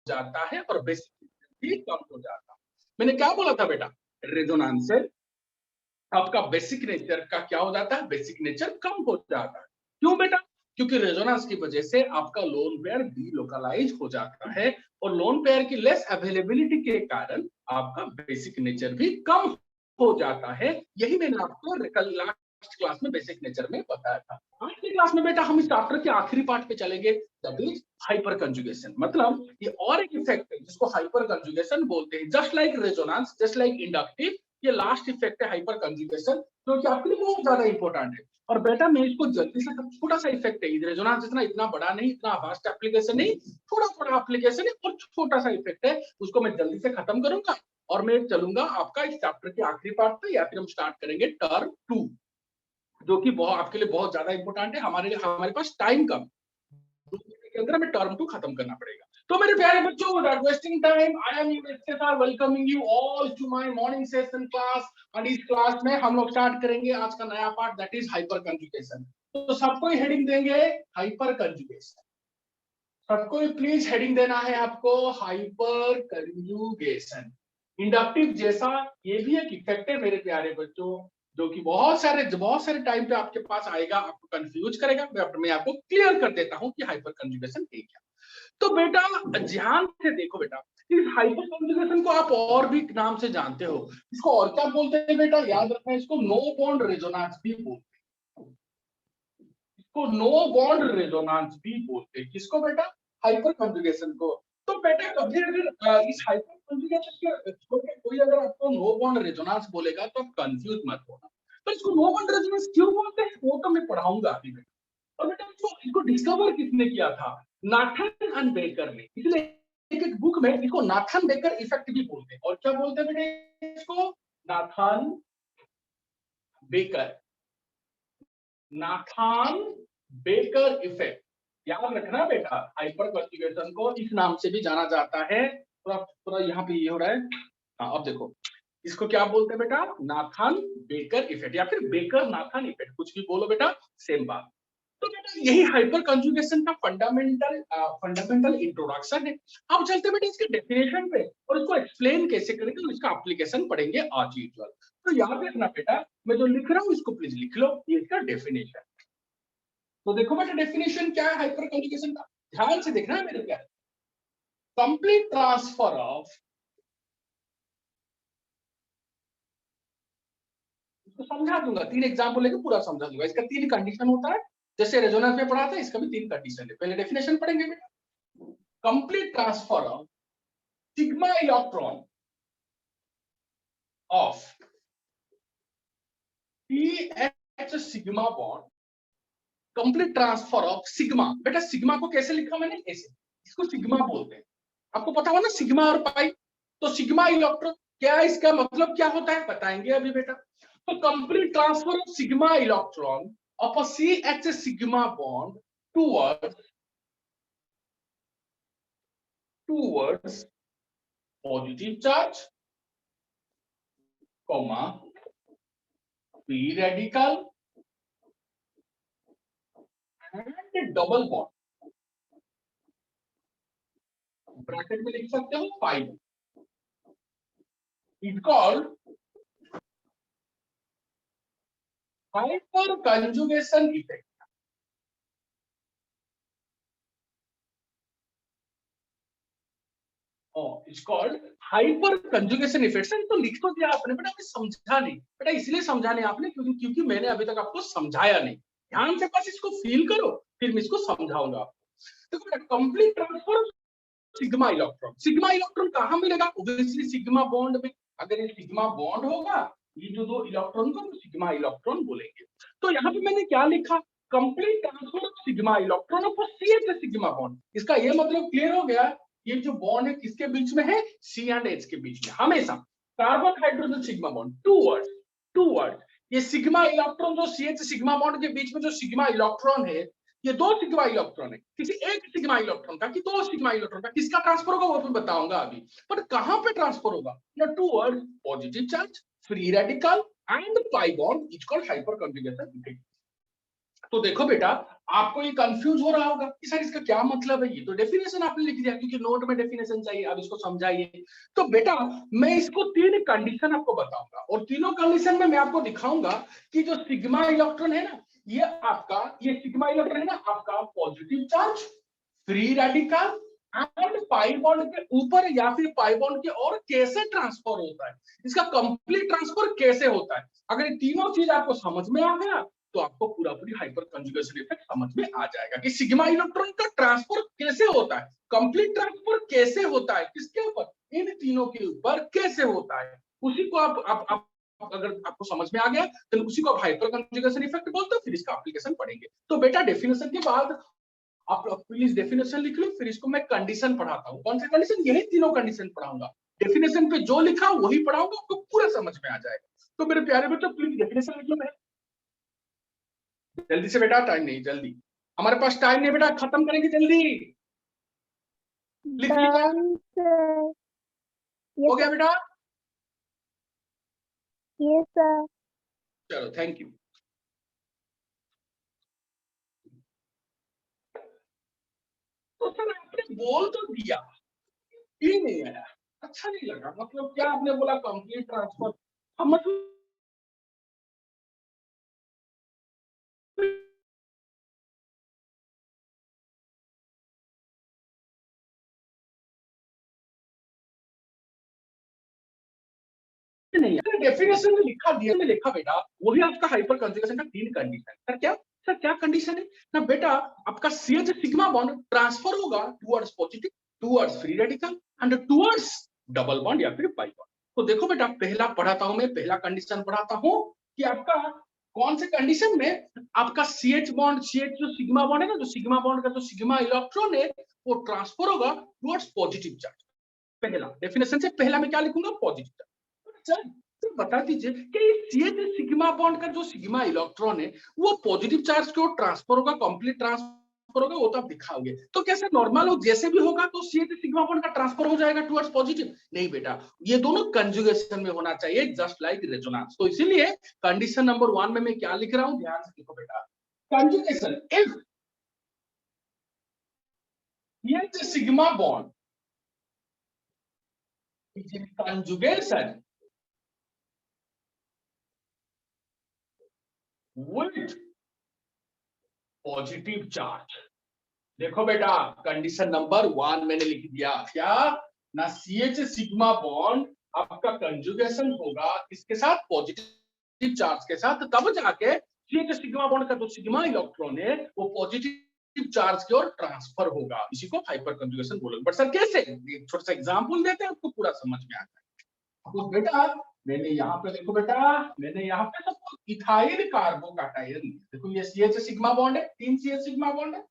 जाता है और बेसिक भी कम हो जाता है। मैंने क्या बोला था बेटा, रेजोनेंस से आपका बेसिक नेचर का क्या हो जाता है, बेसिक नेचर कम हो जाता है। क्यों बेटा, क्योंकि रेजोनेंस की वजह से आपका लोन पेयर डीलोकलाइज हो जाता है और लोन पेयर की लेस अवेलेबिलिटी के कारण आपका बेसिक नेचर भी कम हो जाता है। यही मैंने आपको कल लास्ट क्लास में बेसिक नेचर में बताया था। आज की क्लास में बेटा हम इस चैप्टर के आखिरी पार्ट पे चलेंगे, दैट इज हाइपर कंजुगेशन। मतलब ये और एक इफेक्ट है जिसको हाइपर कंजुगेशन बोलते हैं। Just like resonance, just like inductive, ये लास्ट इफेक्ट है हाइपर कंजुगेशन, क्योंकि आपके लिए बहुत ज्यादा इंपॉर्टेंट है। और बेटा मैं इसको जल्दी से, छोटा सा इफेक्ट है, रेजोनेंस जितना इतना बड़ा नहीं, इतना वास्ट एप्लीकेशन नहीं, थोड़ा थोड़ा एप्लीकेशन है और छोटा सा इफेक्ट है, उसको मैं जल्दी से खत्म करूंगा और मैं चलूंगा आपका इस चैप्टर के आखिरी पार्ट पे, या फिर हम स्टार्ट करेंगे टर्म 2, जो कि बहुत आपके लिए बहुत ज्यादा इंपॉर्टेंट है। हमारे पास टाइम कम, 2 महीने के अंदर हमें टर्म 2 खत्म करना पड़ेगा। तो मेरे प्यारे बच्चों, without wasting time, I am your SSR welcoming you all to my morning session class। और इस क्लास में हम लोग स्टार्ट करेंगे आज का नया part, that is hyper conjugation. तो सबको हेडिंग देंगे हाइपर कंजुगेशन, सबको प्लीज हेडिंग देना है आपको हाइपर कंजुगेशन। इंडक्टिव जैसा ये भी एक इफेक्ट है मेरे प्यारे बच्चों, जो कि बहुत सारे टाइम पे आपके पास आएगा, आपको कंफ्यूज करेगा। मैं आपको क्लियर कर देता हूं कि हाइपर कंजुगेशन है क्या। तो बेटा ध्यान से देखो बेटा, इस हाइपर कंजुगेशन को आप और भी नाम से जानते हो। इसको और क्या बोलते हैं बेटा, याद रखना, इसको नो बॉन्ड रेजोनेंस भी बोलते हैं। इसको नो बॉन्ड रेजोनेंस भी बोलते हैं। किसको बेटा, हाइपर कंजुगेशन को। तो बेटा कभी अगर इस हाइपर कंजुगेशन के छोड़ के कोई अगर आपको नो बॉन्ड रेजोनेंस बोलेगा तो आप कंफ्यूज मत होना। तो इसको नो बॉन्ड रेजोनेंस क्यों बोलते हैं वो तो मैं पढ़ाऊंगा अभी बेटा। और बेटा इसको डिस्कवर किसने किया था, नाथन एंड बेकर ने। इसलिए एक बुक में इसको नाथन बेकर इफेक्ट भी बोलते हैं। और क्या बोलते हैं बेटा इसको, Nathan baker, Nathan baker effect. याद रखना बेटा, हाइपर कंजुगेशन को इस नाम से भी जाना जाता है। पूरा यहाँ पे ये हो रहा है। हाँ अब देखो, इसको क्या बोलते हैं बेटा, नाथन बेकर इफेक्ट, या फिर बेकर नाथन इफेक्ट, कुछ भी बोलो बेटा, सेम बात। तो बेटा यही हाइपर कंजुगेशन का फंडामेंटल इंट्रोडक्शन है। अब चलते बेटा इसके डेफिनेशन पे और इसको एक्सप्लेन कैसे करेंगे और इसका एप्लीकेशन पढ़ेंगे आज यूजुअल। तो याद रखना बेटा, मैं जो लिख रहा हूँ इसको प्लीज लिख लो, ये इसका डेफिनेशन। तो देखो बेटा डेफिनेशन क्या है हाइपर कंजुगेशन का, ध्यान से देखना है मेरे प्यारे। कंप्लीट ट्रांसफर ऑफ, इसको समझा दूंगा, 3 एग्जांपल लेके पूरा समझा दूंगा। इसका 3 कंडीशन होता है, जैसे रेजोनेंस में पढ़ा था, इसका भी 3 कंडीशन है। पहले डेफिनेशन पढ़ेंगे बेटा, complete transfer of sigma electron of pH sigma bond, complete transfer of sigma. बेटा सिग्मा को कैसे लिखा मैंने, ऐसे, इसको सिग्मा बोलते हैं। आपको पता हो ना सिग्मा और पाई, तो सिग्मा इलेक्ट्रॉन क्या, इसका मतलब क्या होता है बताएंगे अभी बेटा। तो complete transfer of sigma electron of a CH sigma bond towards positive charge, comma p radical and double bond, bracket में लिख सकते हो 5, it called hyper conjugation effect. It's called hyper conjugation effect. तो लिख तो दिया आपने बेटा, आपने समझा नहीं बेटा, इसलिए समझा नहीं आपने क्योंकि मैंने अभी तक आपको समझाया नहीं। ध्यान से बस इसको फील करो, फिर मैं इसको समझाऊंगा आपको। तो बेटा कंप्लीट ट्रांसफर सिग्मा इलेक्ट्रॉन कहाँ मिलेगा, ऑब्वियसली सिग्मा बॉन्ड में। अगर ये सिग्मा बॉन्ड होगा, ये जो 2 इलेक्ट्रॉन को सिग्मा इलेक्ट्रॉन बोलेंगे। तो यहाँ पे मैंने क्या लिखा, complete transfer of sigma electron of CH sigma bond. इसका ये मतलब क्लियर हो गया, ये जो बॉन्ड है किसके बीच में है, C एंड H के बीच में। हमेशा carbon hydrogen sigma bond toward ये सिग्मा इलेक्ट्रॉन जो CH सिग्मा बॉन्ड के बीच में जो सिग्मा इलेक्ट्रॉन है, ये 2 सिग्मा इलेक्ट्रॉन है, किसी एक सिग्मा इलेक्ट्रॉन का कि 2 सिग्मा इलेक्ट्रॉन का, किसका ट्रांसफर होगा वो मैं बताऊंगा अभी। पर कहां पे ट्रांसफर होगा, toward positive charge, free radical and pi bond, it's called hyper conjugation effect. तो देखो बेटा, आपको ये कंफ्यूज हो रहा होगा कि सर इसका क्या मतलब है, ये तो डेफिनेशन आपने लिख दिया क्योंकि नोट में डेफिनेशन चाहिए, अब इसको समझाइए। तो बेटा मैं इसको 3 कंडीशन आपको बताऊंगा और तीनों कंडीशन में मैं आपको दिखाऊंगा कि जो सिग्मा इलेक्ट्रॉन है ना, ये सिग्मा इलेक्ट्रॉन है ना आपका positive charge, free radical and pi bond के ऊपर या फिर पाई बॉन्ड के और कैसे ट्रांसफर होता है, इसका कंप्लीट ट्रांसफर कैसे होता है। अगर ये तीनों चीज आपको समझ में आ गया तो आपको पूरा पूरी हाइपर कंजुगेशन इफेक्ट समझ में आ जाएगा कि सिग्मा इलेक्ट्रॉन का ट्रांसफर कैसे होता है, कंप्लीट ट्रांसफर कैसे होता है, किसके ऊपर, इन तीनों के ऊपर कैसे होता है। उसी को आप अगर आपको समझ में आ गया तो उसी को आप हाइपर कंजुगेशन इफेक्ट बोलते हो, फिर इसका एप्लीकेशन पढ़ेंगे। तो बेटा डेफिनेशन के बाद आप प्लीज डेफिनेशन लिख लो, फिर इसको मैं कंडीशन पढ़ाता हूँ। कौन सी कंडीशन, यही तीनों कंडीशन पढ़ाऊंगा। डेफिनेशन पे जो लिखा वही पढ़ाऊंगा, आपको पूरा समझ में आ जाएगा। तो मेरे प्यारे बच्चों प्लीज डेफिनेशन लिख लो। जल्दी से बेटा, टाइम नहीं, जल्दी, हमारे पास टाइम नहीं बेटा, खत्म करेंगे जल्दी। लिख लिया, हो गया बेटा? Yes sir. चलो थैंक यू। तो सर आपने बोल तो दिया, ये नहीं आया, अच्छा नहीं लगा, मतलब क्या आपने बोला कंप्लीट ट्रांसफर, हम मतलब नहीं है। डेफिनेशन में लिखा दिया, में लिखा बेटा वही आपका हाइपर कंजुगेशन का 3 कंडीशन। सर क्या, सर क्या कंडीशन है ना बेटा, आपका CH सिग्मा बॉन्ड ट्रांसफर होगा towards positive, towards free radical and towards double bond या फिर पाई बॉन्ड। तो देखो बेटा पहला पढ़ाता हूं मैं, पहला कंडीशन पढ़ाता हूं कि आपका कौन से कंडीशन में आपका CH बॉन्ड, CH जो सिग्मा बॉन्ड है ना, जो सिग्मा बॉन्ड का जो सिग्मा इलेक्ट्रॉन है वो ट्रांसफर होगा टुवर्ड्स पॉजिटिव चार्ज। पहला डेफिनेशन से पहला मैं क्या लिखूंगा, पॉजिटिव चार्ज। तो बता दीजिए कि CH सिग्मा बॉन्ड का जो सिग्मा इलेक्ट्रॉन है वो पॉजिटिव चार्ज की ओर ट्रांसफर होगा, कंप्लीट ट्रांसफर होगा, वो तो आप दिखाओगे। तो कैसे नॉर्मल हो जैसे भी होगा तो CH सिग्मा बॉन्ड का ट्रांसफर हो जाएगा टुवर्ड्स पॉजिटिव? नहीं बेटा, ये दोनों कंजुगेशन में होना चाहिए, जस्ट लाइक रेजोनेंस। तो इसीलिए कंडीशन नंबर 1 में मैं क्या लिख रहा हूं, ध्यान से देखो बेटा, conjugation if CH sigma bond is in conjugation with positive charge. देखो बेटा कंडीशन नंबर 1 मैंने लिख दिया, क्या ना, CH सिग्मा बॉन्ड आपका कंजुगेशन होगा किसके साथ, पॉजिटिव चार्ज के साथ, तब जाके CH सिग्मा बॉन्ड का जो सिग्मा इलेक्ट्रॉन है वो पॉजिटिव चार्ज की ओर ट्रांसफर होगा, इसी को हाइपर कंजुगेशन बोलोगे। बट सर कैसे, छोटा सा एग्जांपल देते हैं आपको पूरा समझ में आता है। तो बेटा मैंने यहाँ पे देखो बेटा, मैंने यहाँ पे सब इथाइल कार्बोकैटायन, देखो ये CH सिग्मा बॉन्ड है, 3 CH सिग्मा बॉन्ड है,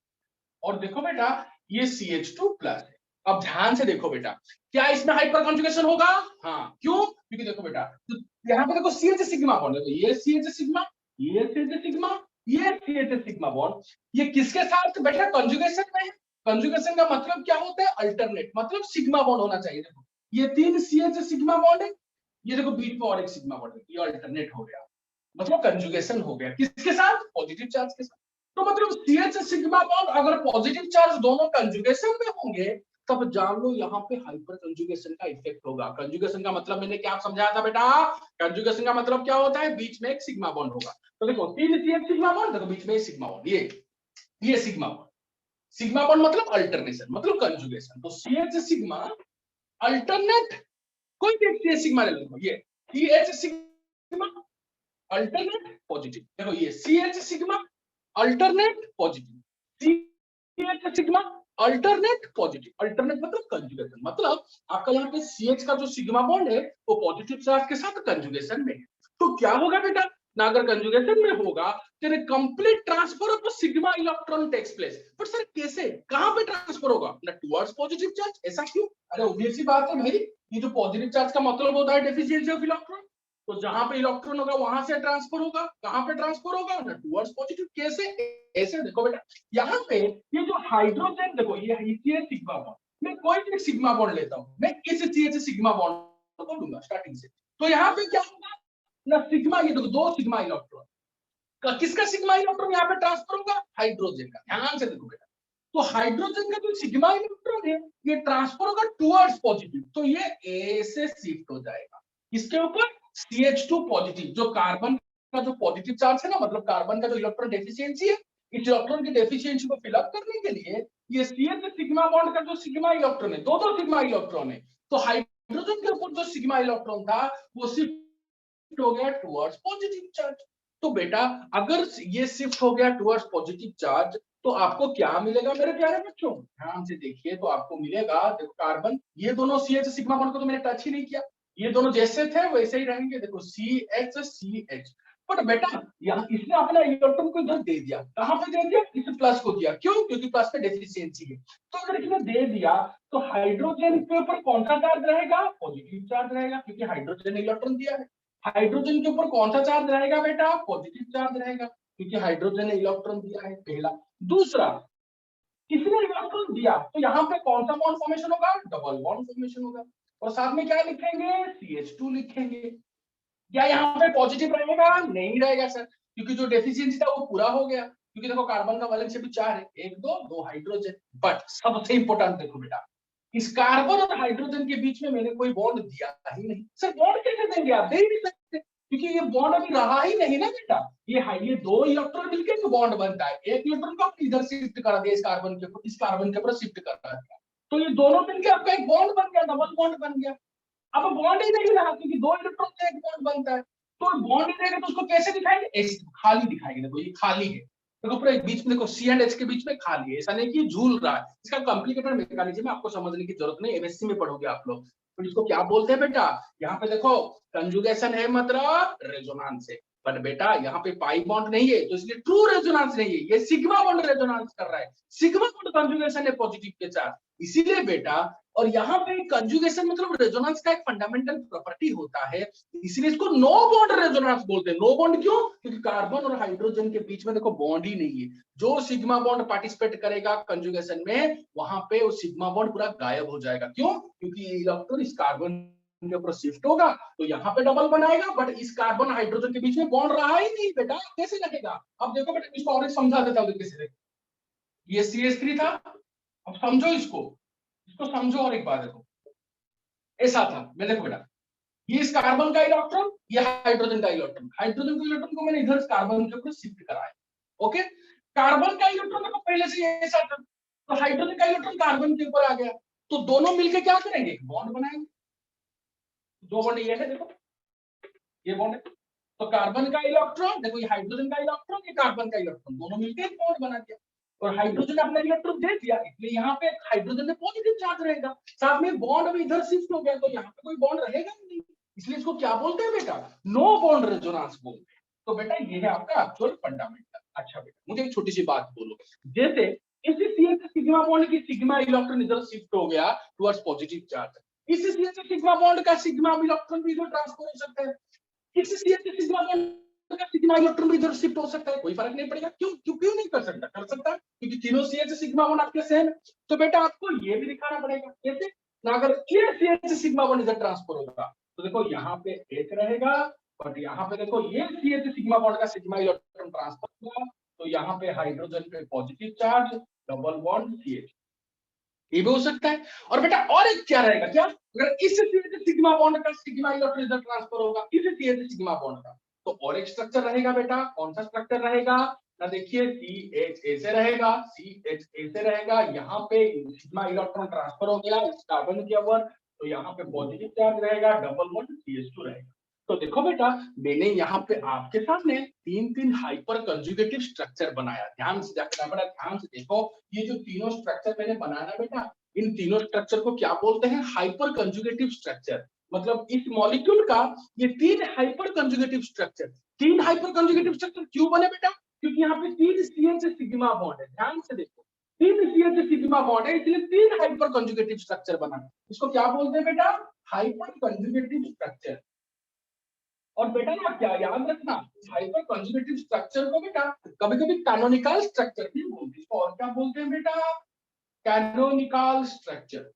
और देखो बेटा ये CH2 प्लस है। अब ध्यान से देखो बेटा, क्या इसमें हाइपर कंजुगेशन होगा? हाँ, क्यों? क्योंकि देखो बेटा तो यहाँ पे देखो CH सिग्मा बॉन्ड है, तो ये CH सिग्मा, ये CH सिग्मा, ये CH सिग्मा बॉन्ड, ये किसके साथ बेटा कंजुगेशन में है? कंजुगेशन का मतलब क्या होता है, अल्टरनेट, मतलब सिग्मा बॉन्ड होना चाहिए। देखो ये 3 CH सिग्मा बॉन्ड है, ये देखो बीच में और एक सिग्मा बॉन्ड है, ये अल्टरनेट हो गया, मतलब कंजुगेशन हो गया किसके साथ, पॉजिटिव चार्ज के साथ। तो मतलब CH सिग्मा बॉन्ड अगर पॉजिटिव चार्ज दोनों कंजुगेशन में होंगे तब जान लो यहाँ पे हाइपर कंजुगेशन का इफेक्ट होगा। कंजुगेशन का मतलब मैंने क्या समझाया था बेटा, कंजुगेशन का मतलब क्या होता है, बीच में एक सिग्मा बॉन्ड होगा। तो देखो 3 CH सिग्मा बॉन्ड, देखो बीच में एक सिग्मा बॉन्ड, ये सिग्मा बॉन्ड, सिग्मा बॉन्ड मतलब अल्टरनेशन, मतलब कंजुगेशन। तो CH सिग्मा अल्टरनेट, कोई भी एक CH सिग्मा ले लो, ये CH सिग्मा अल्टरनेट पॉजिटिव, देखो ये CH sigma alternate positive, CH sigma alternate positive, alternate मतलब कंजुगेशन, मतलब आपका यहाँ पे CH का जो सिग्मा बॉन्ड है वो पॉजिटिव चार्ज के साथ कंजुगेशन में है। तो क्या होगा बेटा ना, अगर कंजुगेशन में होगा तो complete transfer of sigma electron takes place. पर सर कैसे, कहां पे ट्रांसफर होगा ना, टुवर्ड्स पॉजिटिव चार्ज, ऐसा क्यों? अरे ऑब्वियस सी बात है भाई, ये जो पॉजिटिव चार्ज का मतलब होता है डेफिशिएंसी ऑफ इलेक्ट्रॉन, तो जहां पे इलेक्ट्रॉन होगा वहां से ट्रांसफर होगा, कहां पे ट्रांसफर होगा ना, टुवर्ड्स पॉजिटिव। कैसे, ऐसे देखो बेटा यहाँ पे ये जो हाइड्रोजन, देखो ये CH सिग्मा बॉन्ड, मैं कोई भी सिग्मा बॉन्ड लेता हूं, मैं इस CH सिग्मा बॉन्ड को लूंगा स्टार्टिंग से, तो यहाँ पे क्या होगा ना, सिग्मा, ये देखो 2 सिग्मा इलेक्ट्रॉन, किसका सिग्मा इलेक्ट्रॉन यहाँ पे ट्रांसफर होगा? हाइड्रोजन का। ध्यान से देखो बेटा, तो हाइड्रोजन का जो सिग्मा इलेक्ट्रॉन है ये ट्रांसफर होगा टुवर्ड्स पॉजिटिव, तो ये ए से शिफ्ट हो जाएगा इसके ऊपर CH2 पॉजिटिव। जो कार्बन का जो पॉजिटिव चार्ज है ना, मतलब कार्बन का जो इलेक्ट्रॉन डेफिशिएंसी है, इस इलेक्ट्रॉन की डेफिशिएंसी को फिलअप करने के लिए ये CH सिग्मा बॉन्ड का जो सिग्मा इलेक्ट्रॉन है, दो सिग्मा इलेक्ट्रॉन है, तो हाइड्रोजन के ऊपर जो सिग्मा इलेक्ट्रॉन था वो शिफ्ट हो गया टुवर्ड्स पॉजिटिव चार्ज। तो बेटा अगर ये शिफ्ट हो गया टुवर्ड्स पॉजिटिव चार्ज तो आपको क्या मिलेगा मेरे प्यारे बच्चों? ध्यान से देखिए, तो आपको मिलेगा, देखो कार्बन, ये दोनों CH सिग्मा बॉन्ड को तो मैंने टच ही नहीं किया, ये दोनों जैसे थे वैसे ही रहेंगे। देखो CH। बट बेटा यहाँ इसने अपना इलेक्ट्रॉन को इधर दे दिया, कहां पे दे दिया? इस प्लस को दिया, क्यों? क्योंकि प्लस पे डेफिशिएंसी है। तो अगर इसने दे दिया तो हाइड्रोजन के ऊपर कौन सा चार्ज रहेगा? पॉजिटिव चार्ज रहेगा, क्योंकि हाइड्रोजन ने इलेक्ट्रॉन दिया है। हाइड्रोजन के ऊपर कौन सा चार्ज रहेगा बेटा? पॉजिटिव चार्ज रहेगा, क्योंकि हाइड्रोजन ने इलेक्ट्रॉन दिया है, पहला। दूसरा, किसने इलेक्ट्रॉन दिया तो यहाँ पे कौन सा बॉन्ड फॉर्मेशन होगा? डबल बॉन्ड फॉर्मेशन होगा। और साथ में क्या लिखेंगे? CH2 लिखेंगे। क्या यहाँ पे पॉजिटिव रहेगा? नहीं रहेगा सर, क्योंकि जो डेफिशिएंसी था वो पूरा हो गया, क्योंकि देखो कार्बन का वैलेंस भी 4 है, 1 2 हाइड्रोजन। बट सबसे इंपॉर्टेंट देखो बेटा, इस कार्बन और हाइड्रोजन के बीच में मैंने कोई बॉन्ड दिया ही नहीं। सर बॉन्ड कैसे देंगे? आप दे ही नहीं सकते, क्योंकि ये बॉन्ड अभी रहा ही नहीं ना बेटा। ये दो इलेक्ट्रॉन मिलकर जो बॉन्ड बनता है, एक इलेक्ट्रॉन को आपने इधर शिफ्ट करा दिया, इस कार्बन के ऊपर, इस कार्बन के ऊपर शिफ्ट कर दिया, तो ये दोनों मिलकर आपका एक बॉन्ड बन गया, डबल बॉन्ड बन गया। अब बॉन्ड ही नहीं रहा, क्योंकि दो इलेक्ट्रॉन से एक बॉन्ड बनता है, तो बॉन्ड ही रहेगा तो उसको कैसे दिखाएंगे? ऐसे खाली दिखाएंगे। देखो ये खाली है, देखो पूरा बीच में देखो C एंड H के बीच में खाली है, ऐसा नहीं कि झूल रहा है। इसका कॉम्प्लिकेटेड मैकेनिज्म है, आपको समझने की जरूरत नहीं, MSc में पढ़ोगे आप लोग। तो इसको क्या बोलते हैं बेटा? यहाँ पे देखो कंजुगेशन है, मतलब रेजोनेंस है। पर बेटा यहाँ पे पाई बॉन्ड नहीं है, तो इसलिए ट्रू रेजोनेंस नहीं है, ये सिग्मा बॉन्ड रेजोनेंस कर रहा है। सिग्मा बॉन्ड कंजुगेशन है पॉजिटिव के साथ, इसीलिए बेटा। और यहाँ पे कंजुगेशन मतलब रेजोनेंस का एक फंडामेंटल प्रॉपर्टी होता है, इसलिए इसको नो बॉन्ड रेजोनेंस बोलते हैं। नो बॉन्ड क्यों? क्योंकि कार्बन और हाइड्रोजन के बीच में देखो बॉन्ड ही नहीं है। जो सिग्मा बॉन्ड पार्टिसिपेट करेगा कंजुगेशन में, वहां पे वो सिग्मा बॉन्ड पूरा गायब हो जाएगा। क्यों? क्योंकि ये इलेक्ट्रॉन इस कार्बन के ऊपर शिफ्ट होगा तो यहाँ पे डबल बनाएगा, बट इस कार्बन हाइड्रोजन के बीच में बॉन्ड रहा ही नहीं बेटा, कैसे लगेगा? अब देखो बेटा, इसको और समझा देता हूँ कैसे। ये CH3 था, अब समझो इसको समझो। और एक बात देखो, ऐसा था, मैं देखो बेटा, ये इस कार्बन का इलेक्ट्रॉन, ये हाइड्रोजन का इलेक्ट्रॉन, हाइड्रोजन के इलेक्ट्रॉन को मैंने इधर कार्बन के ऊपर शिफ्ट कराया। ओके, कार्बन का इलेक्ट्रॉन देखो पहले से ऐसा था, तो हाइड्रोजन का इलेक्ट्रॉन कार्बन के ऊपर आ गया, तो दोनों मिलकर क्या करेंगे? बॉन्ड बनाएंगे। दो बॉन्ड ये है, देखो ये बॉन्ड है, तो कार्बन का इलेक्ट्रॉन देखो, ये हाइड्रोजन का इलेक्ट्रॉन, ये कार्बन का इलेक्ट्रॉन, दोनों मिलकर एक बॉन्ड बना दिया। और हाइड्रोजन अपना इलेक्ट्रॉन दे दिया, इसलिए यहाँ पे हाइड्रोजन में पॉजिटिव चार्ज रहेगा, साथ में बॉन्ड अभी इधर शिफ्ट हो गया, तो यहाँ पे कोई बॉन्ड रहेगा ही नहीं, इसलिए इसको क्या बोलते हैं बेटा? नो बॉन्ड रेजोनेंस बोलते हैं। तो बेटा ये है आपका एक्चुअल फंडामेंटल। अच्छा बेटा मुझे एक छोटी सी बात बोलो, जैसे इस CH सिग्मा बॉन्ड की सिग्मा इलेक्ट्रॉन इधर शिफ्ट हो गया टुवर्ड्स पॉजिटिव चार्ज, इस CH सिग्मा बॉन्ड का सिग्मा इलेक्ट्रॉन भी इधर ट्रांसफर हो सकता है, किसी CH सिग्मा बॉन्ड का सिग्मा इलेक्ट्रॉन भी इधर शिफ्ट हो सकता है, कोई फर्क नहीं पड़ेगा। क्यों क्यों क्यों नहीं कर सकता? कर सकता है, क्योंकि तीनों CH सिग्मा बॉन्ड आपके सेम है। तो बेटा आपको ये भी दिखाना पड़ेगा कैसे ना, अगर ये CH सिग्मा बॉन्ड इधर ट्रांसफर होगा तो देखो यहाँ पे एक रहेगा, बट यहाँ पे देखो ये CH सिग्मा बॉन्ड का सिग्मा इलेक्ट्रॉन ट्रांसफर हुआ, तो यहाँ पे हाइड्रोजन पे positive charge, double bond CH, ये भी हो सकता है। और बेटा और एक क्या रहेगा, क्या अगर इस CH सिग्मा बॉन्ड का सिग्मा इलेक्ट्रॉन इधर ट्रांसफर होगा इस CH सिग्मा बॉन्ड का, तो और एक स्ट्रक्चर रहेगा बेटा। कौन सा स्ट्रक्चर रहेगा ना? देखिए CH ऐसे रहेगा, CH ऐसे रहेगा, यहाँ पे सिग्मा इलेक्ट्रॉन ट्रांसफर हो गया इस कार्बन के ऊपर, तो यहाँ पे पॉजिटिव चार्ज रहेगा, डबल बॉन्ड CH2 रहेगा। तो देखो बेटा मैंने यहाँ पे आपके सामने तीन हाइपर कंजुगेटिव स्ट्रक्चर बनाया, ध्यान से देखना बेटा, ध्यान से देखो। ये जो तीनों स्ट्रक्चर मैंने बनाया बेटा, इन तीनों स्ट्रक्चर को क्या बोलते हैं? Hyper conjugative structure. मतलब इस मॉलिक्यूल का ये तीन हाइपर कंजुगेटिव स्ट्रक्चर, तीन हाइपर कंजुगेटिव स्ट्रक्चर क्यों बने बेटा? क्योंकि यहाँ पे तीन CH सिग्मा बॉन्ड है, ध्यान से देखो, तीन CH सिग्मा बॉन्ड है, इसलिए तीन हाइपर कंजुगेटिव स्ट्रक्चर बना। इसको क्या बोलते हैं बेटा? Hyper conjugative structure. और बेटा ना क्या याद रखना, हाइपर कंजुगेटिव स्ट्रक्चर को बेटा कभी-कभी कैनोनिकल स्ट्रक्चर भी बोलते हैं। इसको और क्या बोलते हैं बेटा? Canonical structure.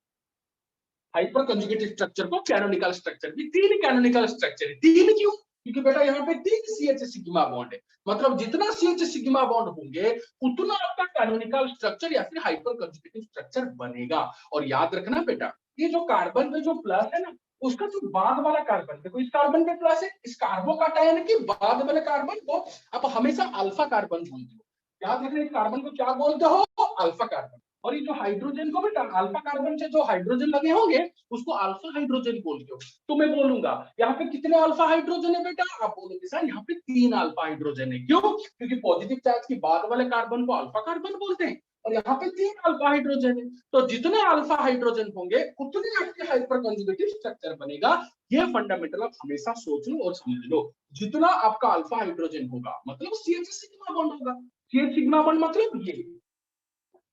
Hyper conjugative structure को कैनोनिकल स्ट्रक्चर भी, तीन कैनोनिकल स्ट्रक्चर है। तीन क्यों? क्योंकि बेटा यहाँ पे 3 CH सिग्मा बॉन्ड है, मतलब जितना CH सिग्मा बॉन्ड होंगे उतना आपका कैनोनिकल स्ट्रक्चर या फिर हाइपर कंजुगेटिव स्ट्रक्चर बनेगा। और याद रखना बेटा, ये जो कार्बन में जो प्लस है ना, उसका जो बाद वाला कार्बन, देखो इस कार्बन पे प्लस है, इस कार्बोकैटायन के बाद वाले कार्बन को आप हमेशा अल्फा कार्बन बोलते हो। याद रखना, इस कार्बन को क्या बोलते हो? Alpha carbon. और ये जो हाइड्रोजन को बेटा, अल्फा कार्बन से जो हाइड्रोजन लगे होंगे उसको अल्फा हाइड्रोजन बोलते हो। तो मैं बोलूंगा यहाँ पे कितने अल्फा हाइड्रोजन है बेटा? आप बोलोगे सर यहाँ पे 3 अल्फा हाइड्रोजन है। क्यों? क्योंकि पॉजिटिव चार्ज के बाद वाले कार्बन को अल्फा कार्बन बोलते हैं और यहाँ पे 3 अल्फा हाइड्रोजन है। तो जितने अल्फा हाइड्रोजन होंगे उतने आपके हाइपर कंजुगेटिव स्ट्रक्चर बनेगा। ये फंडामेंटल आप हमेशा सोच लो और समझ लो। जितना आपका अल्फा हाइड्रोजन होगा मतलब CH सिग्मा बॉन्ड होगा। CH सिग्मा बॉन्ड मतलब ये,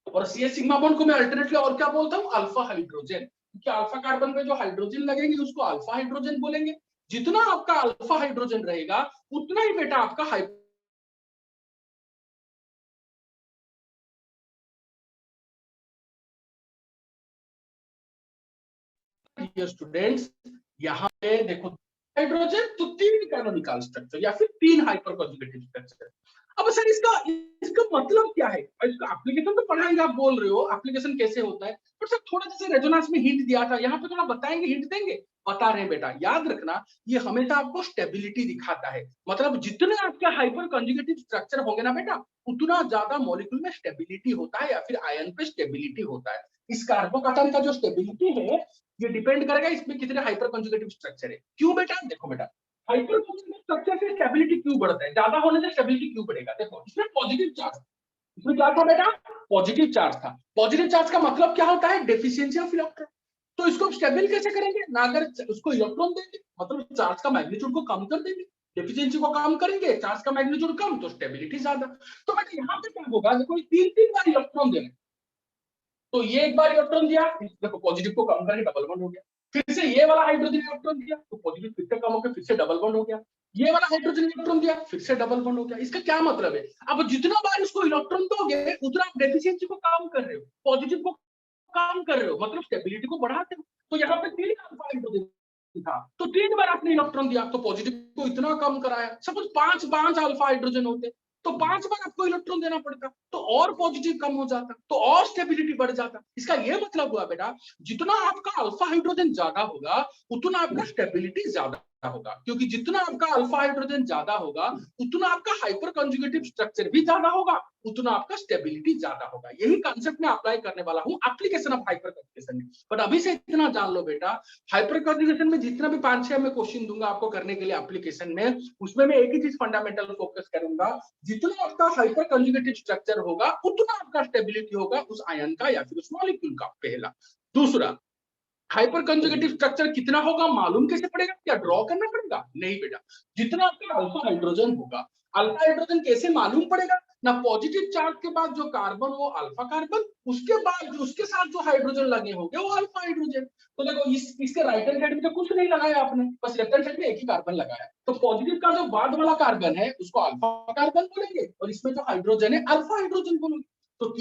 और CH सिग्मा बॉन्ड को मैं अल्टरनेटली और क्या बोलता हूँ? Alpha hydrogen. क्योंकि अल्फा कार्बन पे जो हाइड्रोजन लगेंगे उसको अल्फा हाइड्रोजन बोलेंगे। जितना आपका अल्फा हाइड्रोजन रहेगा उतना ही बेटा आपका स्टूडेंट्स यहाँ पे देखो हाइड्रोजन तो 3 कैनोनिकल स्ट्रक्चर या फिर 3 हाइपर कंजुगेटिव स्ट्रक्चर। अब सर इसका इसका मतलब क्या है? इसका एप्लीकेशन तो पढ़ाएंगे, आप बोल रहे हो एप्लीकेशन कैसे होता है, पर सर थोड़ा जैसे रेजोनेंस में हिंट दिया था, यहाँ पे थोड़ा बताएंगे, हिंट देंगे? बता रहे हैं बेटा, याद रखना ये हमेशा आपको स्टेबिलिटी दिखाता है। मतलब जितने आपके हाइपर कंजुगेटिव स्ट्रक्चर होंगे ना बेटा, उतना ज्यादा मॉलिक्यूल में स्टेबिलिटी होता है या फिर आयन पे स्टेबिलिटी होता है। इस कार्बोकैटायन का जो स्टेबिलिटी है ये डिपेंड करेगा इसमें कितने हाइपर कंजुगेटिव स्ट्रक्चर है। क्यों बेटा? देखो बेटा, हाइपर कंजुगेटिव स्ट्रक्चर से स्टेबिलिटी क्यों बढ़ता है? ज्यादा होने से स्टेबिलिटी क्यों बढ़ेगा? देखो इसमें पॉजिटिव चार्ज, इसमें क्या था बेटा? पॉजिटिव चार्ज था। पॉजिटिव चार्ज का मतलब क्या होता है? Deficiency of electron. तो इसको स्टेबल कैसे करेंगे ना? अगर उसको इलेक्ट्रॉन देंगे मतलब चार्ज का मैग्नीट्यूड को कम कर देंगे, डेफिशिएंसी को कम करेंगे, चार्ज का मैग्नीट्यूड कम तो स्टेबिलिटी ज्यादा। तो बेटा यहाँ पे क्या होगा? देखो 3 बार इलेक्ट्रॉन देंगे, तो ये एक बार इलेक्ट्रॉन दिया, देखो पॉजिटिव को कम करके डबल बॉन्ड हो गया। फिर से ये वाला हाइड्रोजन इलेक्ट्रॉन दिया तो पॉजिटिव फिर से कम होकर फिर से डबल बॉन्ड हो गया। ये वाला हाइड्रोजन इलेक्ट्रॉन दिया फिर से डबल बॉन्ड हो गया। इसका क्या मतलब है? अब जितना बार इसको इलेक्ट्रॉन दोगे उतना आप डेफिशिएंसी को कम कर रहे हो, पॉजिटिव को कम कर रहे हो, मतलब स्टेबिलिटी को बढ़ाते हो। तो यहाँ पे 3 अल्फा हाइड्रोजन था तो 3 बार आपने इलेक्ट्रॉन दिया तो पॉजिटिव को इतना कम कराया। सपोज 5 अल्फा हाइड्रोजन होते तो 5 बार आपको इलेक्ट्रॉन देना पड़ता तो और पॉजिटिव कम हो जाता तो और स्टेबिलिटी बढ़ जाता। इसका ये मतलब हुआ बेटा, जितना आपका अल्फा हाइड्रोजन ज्यादा होगा उतना आपका स्टेबिलिटी ज्यादा होगा, क्योंकि जितना आपका अल्फा हाइड्रोजन ज्यादा होगा उतना आपका हाइपर कंजुगेटिव स्ट्रक्चर भी ज्यादा होगा, उतना आपका स्टेबिलिटी ज्यादा होगा। यही कॉन्सेप्ट मैं अप्लाई करने वाला हूँ एप्लीकेशन ऑफ हाइपर कंजुगेशन में। बट अभी से इतना जान लो बेटा, हाइपर कंजुगेशन में जितना भी 5-6 मैं क्वेश्चन दूंगा आपको करने के लिए एप्लीकेशन में, उसमें मैं एक ही चीज फंडामेंटल फोकस करूंगा, जितना आपका हाइपर कंजुगेटिव स्ट्रक्चर होगा उतना आपका स्टेबिलिटी होगा उस आयन का या फिर उस मॉलिक्यूल का। पहला। दूसरा, हाइपर कंजुगेटिव स्ट्रक्चर कितना होगा मालूम कैसे पड़ेगा? क्या ड्रॉ करना पड़ेगा? नहीं बेटा, जितना आपका अल्फा हाइड्रोजन होगा, अल्फा हाइड्रोजन कैसे मालूम पड़ेगा ना? पॉजिटिव चार्ज के बाद जो कार्बन वो अल्फा कार्बन, उसके बाद जो उसके साथ जो हाइड्रोजन लगे होंगे वो अल्फा हाइड्रोजन। तो देखो इसके राइट हैंड साइड में तो कुछ नहीं लगाया आपने, बस लेफ्ट हैंड साइड में एक ही कार्बन लगाया। तो पॉजिटिव का जो बाद वाला कार्बन है उसको अल्फा कार्बन बोलेंगे और इसमें जो हाइड्रोजन है अल्फा हाइड्रोजन बोलेंगे। तो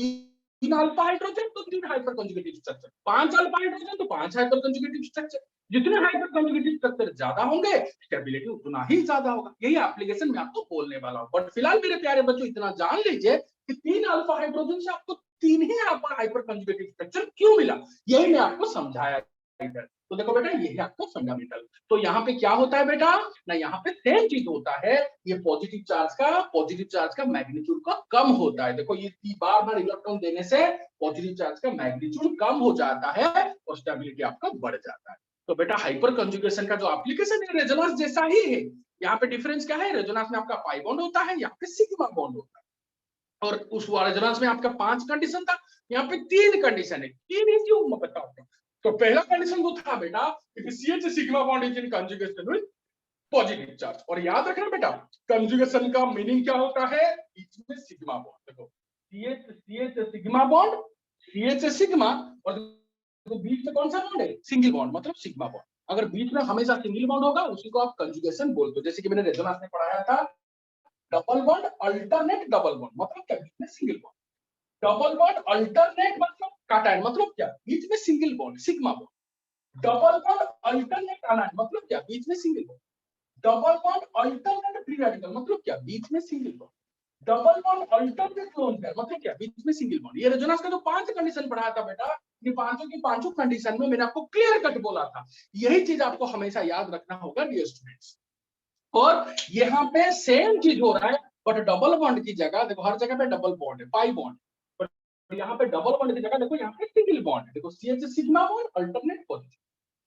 3 अल्फा हाइड्रोजन तो 3 hyper conjugative structure, 5 alpha hydrogen तो 5 हाइपर कंजुगेटिव स्ट्रक्चर। जितने हाइपर कंजुगेटिव स्ट्रक्चर ज्यादा होंगे स्टेबिलिटी उतना ही ज्यादा होगा। यही एप्लीकेशन में आपको बोलने वाला हूं। बट फिलहाल मेरे प्यारे बच्चों इतना जान लीजिए कि 3 अल्फा हाइड्रोजन से आपको 3 ही हाइपर कंजुगेटिव स्ट्रक्चर क्यों मिला, यही मैं आपको समझाया इधर। तो देखो बेटा ये है आपका फंडामेंटल। तो यहाँ पे क्या होता है बेटा ना, यहाँ पे सेम चीज होता है, ये पॉजिटिव चार्ज का मैग्नीट्यूड का कम होता है। देखो ये बार बार इलेक्ट्रॉन देने से पॉजिटिव चार्ज का मैग्नीट्यूड कम हो जाता है और स्टेबिलिटी आपका बढ़ जाता है। तो बेटा हाइपर कंजुगेशन का जो एप्लीकेशन है रेजोनेंस जैसा ही है। यहाँ पे डिफरेंस क्या है? रेजोनेंस में आपका पाई बॉन्ड होता है, यहाँ पे सिग्मा बॉन्ड होता है। और उस रेजोनेंस में आपका 5 कंडीशन था, यहाँ पे 3 कंडीशन है। 3 ही क्यों मैं बताऊंगा। तो पहला कंडीशन वो था बेटा, if CH sigma bond is in conjugation with positive charge. और याद रखना बेटा, कंजुगेशन का मीनिंग क्या होता है? बीच में सिग्मा बॉन्ड। देखो CH sigma bond, CH sigma, और तो बीच में कौन सा बॉन्ड है? सिंगल बॉन्ड, मतलब सिग्मा बॉन्ड। अगर बीच में हमेशा सिंगल बॉन्ड होगा उसी को आप कंजुगेशन बोलते हो। जैसे कि मैंने रेजोनेंस में पढ़ाया था, double bond alternate double bond मतलब क्या? बीच में single bond. Double bond alternate मतलब कैटायन मतलब क्या? बीच में single bond sigma bond. Double bond alternate anion मतलब क्या? बीच में single bond. Double bond alternate free radical मतलब क्या, बीच में single bond. Double bond alternate lone pair मतलब क्या, बीच में सिंगल बॉन्ड। ये रेजोनेंस का जो 5 कंडीशन पढ़ाया था बेटा, ये पांचों की पांचों कंडीशन में मैंने आपको क्लियर कट बोला था। यही चीज आपको हमेशा याद रखना होगा डियर स्टूडेंट्स। और यहाँ पे सेम चीज हो रहा है, बट डबल बॉन्ड की जगह देखो, हर जगह पे डबल बॉन्ड है, पाई बॉन्ड, बट यहाँ पे डबल बॉन्ड की जगह देखो यहाँ पे सिंगल बॉन्ड है। देखो CH sigma bond alternate positive,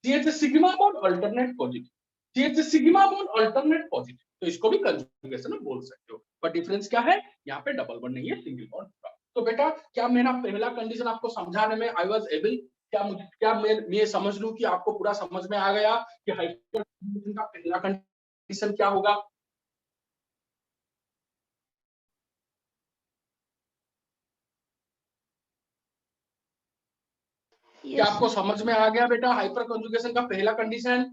CH sigma bond alternate positive, CH sigma bond alternate positive. तो इसको भी कंजुगेशन में बोल सकते हो, बट डिफरेंस क्या है, यहाँ पे डबल बॉन्ड नहीं है, सिंगल बॉन्ड। तो बेटा क्या मेरा पहला कंडीशन आपको समझाने में आई वाज एबल, क्या मैं समझ लूं कि आपको पूरा समझ में आ गया कि हाइपरकंजुगेशन का पहला कंडीशन क्या होगा। क्या आपको समझ में आ गया बेटा हाइपर कंजुगेशन का पहला कंडीशन?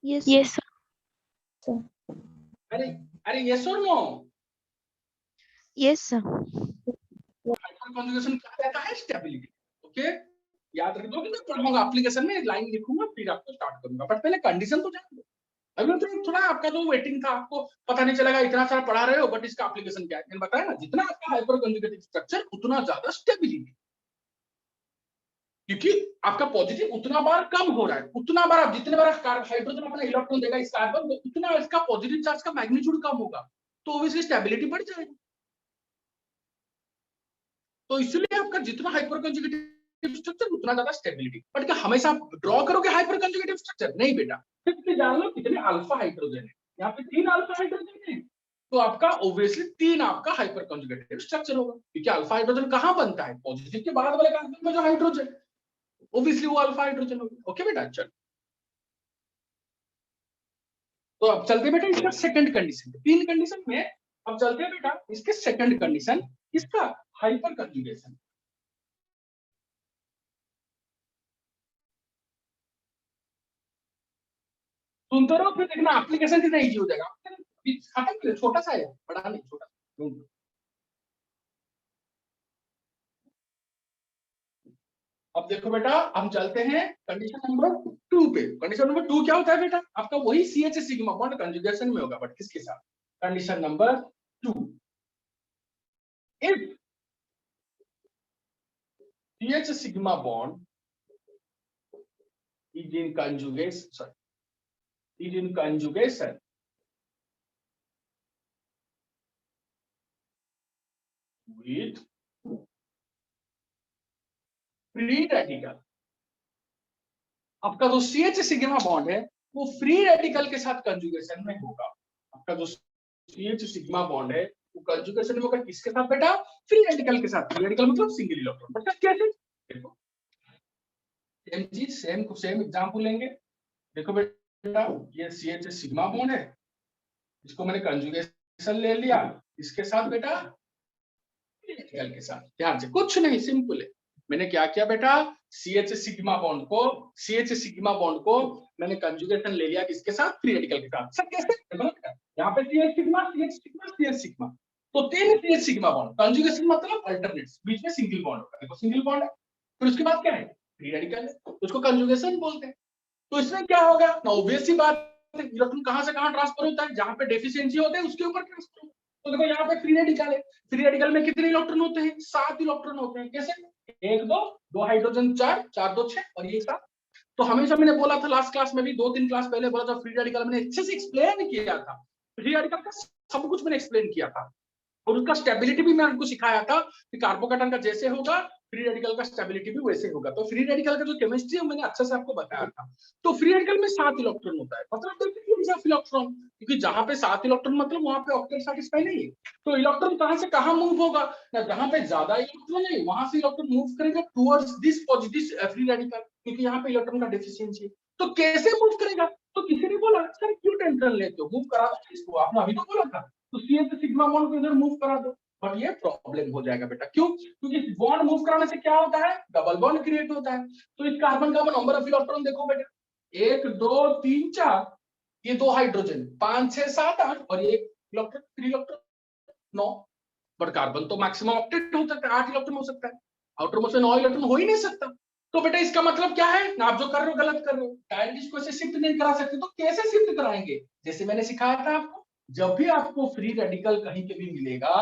यस अरे अरे यस और नो? यस हाइपर कंजुगेशन क्या कहता है, स्टेबिलिटी। ओके, याद रख दो कि मैं पढ़ाऊंगा एप्लीकेशन में एक लाइन लिखूंगा फिर आपको स्टार्ट करूंगा, बट पहले कंडीशन तो जान लो। अभी तो थोड़ा आपका जो वेटिंग था, आपको पता नहीं चलेगा, इतना सारा पढ़ा रहे हो बट इसका एप्लीकेशन क्या है। मैंने बताया ना, जितना आपका हाइपर कंजुगेटिव स्ट्रक्चर उतना ज्यादा स्टेबिलिटी, क्योंकि आपका पॉजिटिव उतना बार कम हो रहा है, उतना बार आप जितने बार हाइड्रोजन अपना इलेक्ट्रॉन देगा इस कार्बन में, उतना इसका पॉजिटिव चार्ज का मैग्नीट्यूड कम होगा, तो ऑब्वियसली स्टेबिलिटी बढ़ जाएगी। तो इसलिए आपका जितना हाइपर कंजुगेटिव स्ट्रक्चर उतना ज्यादा स्टेबिलिटी। बट क्या हमेशा आप ड्रॉ करोगे हाइपर कंजुगेटिव स्ट्रक्चर? नहीं बेटा, सिर्फ जान लो कितने अल्फा हाइड्रोजन है, यहाँ पे 3 अल्फा हाइड्रोजन है, तो आपका ऑब्वियसली 3 आपका हाइपर कंजुगेटिव स्ट्रक्चर होगा, क्योंकि अल्फा हाइड्रोजन कहां बनता है, पॉजिटिव के बाद वाले कार्बन में जो हाइड्रोजन, ऑब्वियसली वो अल्फा हाइड्रोजन होगा। ओके बेटा, चल तो अब चलते बेटा इसका सेकंड कंडीशन, 3 कंडीशन में अब चलते हैं बेटा इसके सेकंड कंडीशन, इसका हाइपर कंजुगेशन। सुनते रहो फिर देखना एप्लीकेशन कितना इजी हो जाएगा। खत्म कर, छोटा सा है, बड़ा नहीं, छोटा। अब देखो बेटा हम चलते हैं कंडीशन नंबर 2 पे। कंडीशन नंबर 2 क्या होता है बेटा, आपका वही CH सिग्मा बॉन्ड कंजुगेशन में होगा, बट किसके साथ? Condition number 2, if CH sigma bond is in conjugation, sorry, is in conjugation with free radical। आपका जो CH सिग्मा बॉन्ड है वो फ्री रेडिकल के साथ कंजुगेशन में होगा। आपका जो CH सिग्मा बॉन्ड है वो कंजुगेशन में होगा किसके साथ बेटा? फ्री रेडिकल के साथ। फ्री रेडिकल मतलब सिंगल इलेक्ट्रॉन। बेटा कैसे? देखो सेम चीज, सेम एग्जांपल लेंगे। देखो बेटा ये CH सिग्मा बॉन्ड है, इसको मैंने कंजुगेशन ले लिया, इसके साथ बेटा रेडिकल के साथ। ध्यान से, कुछ नहीं, सिंपल है। मैंने क्या किया बेटा, CH सिग्मा बॉन्ड को मैंने कंजुगेशन ले लिया किसके साथ? फ्री रेडिकल के साथ। सर कैसे? देखो ना यहाँ पे CH sigma CH sigma CH sigma, तो 3 CH सिग्मा बॉन्ड। कंजुगेशन मतलब अल्टरनेट्स, बीच में सिंगल बॉन्ड होगा। देखो सिंगल बॉन्ड है, फिर उसके बाद क्या है? फ्री रेडिकल है, उसको कंजुगेशन बोलते हैं। तो इसमें क्या होगा ना, ऑब्वियस सी बात है, इलेक्ट्रॉन कहां से कहां ट्रांसफर होता है, जहां पे डेफिशिएंसी होते हैं उसके ऊपर ट्रांसफर होता है। तो देखो यहाँ पे फ्री रेडिकल है, फ्री रेडिकल में कितने इलेक्ट्रॉन होते हैं? 7 इलेक्ट्रॉन होते हैं। कैसे? 1 2 2 हाइड्रोजन 4 4 2 6 और ये 7। तो हमेशा मैंने बोला था लास्ट क्लास में भी, 2-3 क्लास पहले बोला था, फ्री रेडिकल मैंने अच्छे से एक्सप्लेन किया था। फ्री रेडिकल का सब कुछ मैंने एक्सप्लेन किया था, और उसका स्टेबिलिटी भी मैं आपको सिखाया था कि कार्बोकेटन का जैसे होगा फ्री रेडिकल का स्टेबिलिटी भी वैसे होगा। तो फ्री रेडिकल का जो केमिस्ट्री है मैंने अच्छे से आपको बताया था। तो फ्री रेडिकल में 7 इलेक्ट्रॉन होता है, मतलब इलेक्ट्रॉन, क्योंकि जहां पे 7 इलेक्ट्रॉन मतलब वहां पे ऑक्टेट सेटिस्फाई नहीं है। तो इलेक्ट्रॉन कहां से कहां मूव होगा ना, जहां पे ज्यादा इलेक्ट्रॉन है वहां से इलेक्ट्रॉन मूव करेगा towards this positive free radical, क्योंकि यहाँ पे इलेक्ट्रॉन का डेफिशिएंसी। तो कैसे मूव करेगा? तो किसी ने बोला सर क्यों टेंशन लेते हो, मूव करा दो इसको, आपने अभी तो बोला था। तो CH सिग्मा बॉन्ड को इधर मूव करा दो, बट ये प्रॉब्लम हो जाएगा बेटा। क्यों? क्योंकि बॉन्ड मूव कराने से क्या होता है? डबल बॉन्ड क्रिएट होता है। तो इस कार्बन का नंबर ऑफ इलेक्ट्रॉन देखो बेटा, 1 2 3 4, ये 2 हाइड्रोजन, 5 6 7 8 और ये इलेक्ट्रॉन, 3 इलेक्ट्रॉन 9। बट कार्बन तो मैक्सिमम ऑक्टेट हो सकता है, 8 इलेक्ट्रॉन हो सकता है, आउटर मोस्ट में 9 इलेक्ट्रॉन हो ही नहीं सकता। तो बेटा इसका मतलब क्या है ना, आप जो कर रहे हो गलत कर रहे हो, डायरेक्ट इसको ऐसे शिफ्ट नहीं करा सकते, तो कैसे शिफ्ट कराएंगे? जैसे मैंने सिखाया था आपको, जब भी आपको फ्री रेडिकल कहीं पे भी मिलेगा,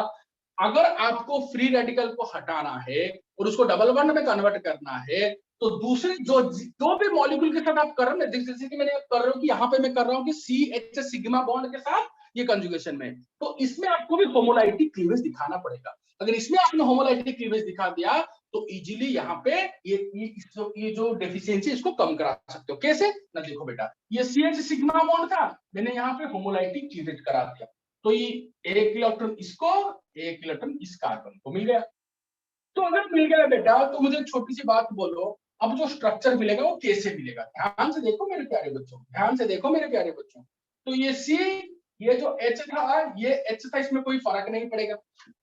अगर आपको फ्री रेडिकल को हटाना है और उसको डबल बॉन्ड में कन्वर्ट करना है, तो दूसरे जो भी मॉलिक्यूल के साथ आप कर रहे हो, जैसे कि मैंने कर रहा हूं कि यहाँ पे मैं कर रहा हूँ कि CH सिग्मा बॉन्ड के साथ ये कंजुगेशन में, तो इसमें आपको भी होमोलाइटिक क्लीवेज दिखाना पड़ेगा। अगर इसमें आपने होमोलाइटिक क्लीवेज दिखा दिया तो इजीली यहाँ पे ये जो डेफिशिएंसी इसको कम करा सकते हो। कैसे ना, देखो बेटा, ये CH सिग्मा बॉन्ड था, मैंने यहाँ पे होमोलाइटिक क्लीवेज करा दिया, तो ये एक इलेक्ट्रॉन इसको, एक इलेक्ट्रॉन इस कार्बन को मिल गया। तो अगर मिल गया बेटा, तो मुझे एक छोटी सी बात बोलो, अब जो स्ट्रक्चर मिलेगा वो कैसे मिलेगा? ध्यान से देखो मेरे प्यारे बच्चों, ध्यान से देखो मेरे प्यारे बच्चों। तो ये C, ये जो H था, ये H था, इसमें कोई फर्क नहीं पड़ेगा,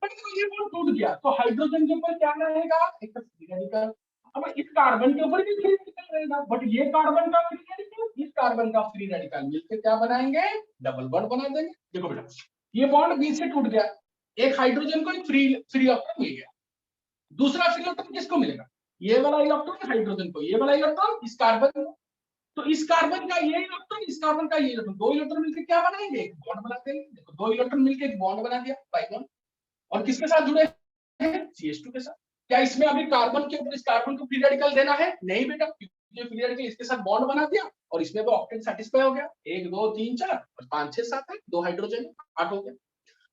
बट ये बॉन्ड टूट गया तो हाइड्रोजन के ऊपर क्या रहेगा? एक तो फ्री रेडिकल। अब इस कार्बन के ऊपर भी फ्री रेडिकल रहेगा, बट ये कार्बन का फ्री रेडिकल, इस कार्बन का फ्री रेडिकल मिलकर क्या बनाएंगे? डबल बॉन्ड बना देंगे। देखो बेटा, ये बॉन्ड बीच से टूट गया, एक हाइड्रोजन को एक फ्री इलेक्ट्रॉन मिल गया, दूसरा फ्री इलेक्ट्रॉन किसको मिलेगा? ये वाला इलेक्ट्रॉन हाइड्रोजन को, ये वाला इलेक्ट्रॉन इस कार्बन को, तो इस कार्बन का ये इलेक्ट्रॉन, इस कार्बन का ये इलेक्ट्रॉन, दो इलेक्ट्रॉन मिलकर क्या बनाएंगे? एक बॉन्ड बना देंगे। देखो, दो इलेक्ट्रॉन मिलकर एक बॉन्ड बना दिया, बाई बॉन्ड। और किसके साथ जुड़े हैं? CH2 के साथ। क्या इसमें अभी कार्बन के ऊपर इस कार्बन को फ्री रेडिकल देना है? नहीं बेटा, क्योंकि फ्री रेडिकल इसके साथ बॉन्ड बना दिया और इसमें भी ऑक्टेट सेटिस्फाई हो गया, 1 2 3 4 और 5 6 7 8, 2 हाइड्रोजन 8 हो गया।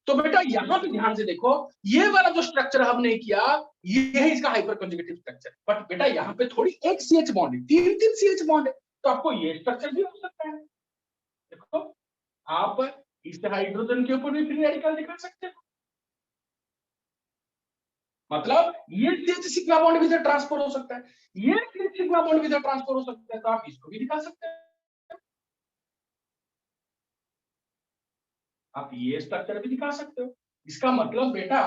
तो बेटा यहाँ पे ध्यान से देखो, ये वाला जो स्ट्रक्चर हमने किया, ये है इसका हाइपर कंजुगेटिव स्ट्रक्चर। बट बेटा यहाँ पे थोड़ी एक CH बॉन्ड है, 3 CH बॉन्ड है, तो आपको ये स्ट्रक्चर भी हो सकता है। देखो, आप इस हाइड्रोजन के ऊपर भी फ्री रेडिकल दिखा सकते हो, मतलब ये CH सिग्मा बॉन्ड भी ट्रांसफर हो सकता है, ये CH सिग्मा बॉन्ड भी ट्रांसफर हो सकता है, तो आप इसको भी दिखा सकते हैं। आप ये स्ट्रक्चर भी दिखा सकते हो। इसका मतलब बेटा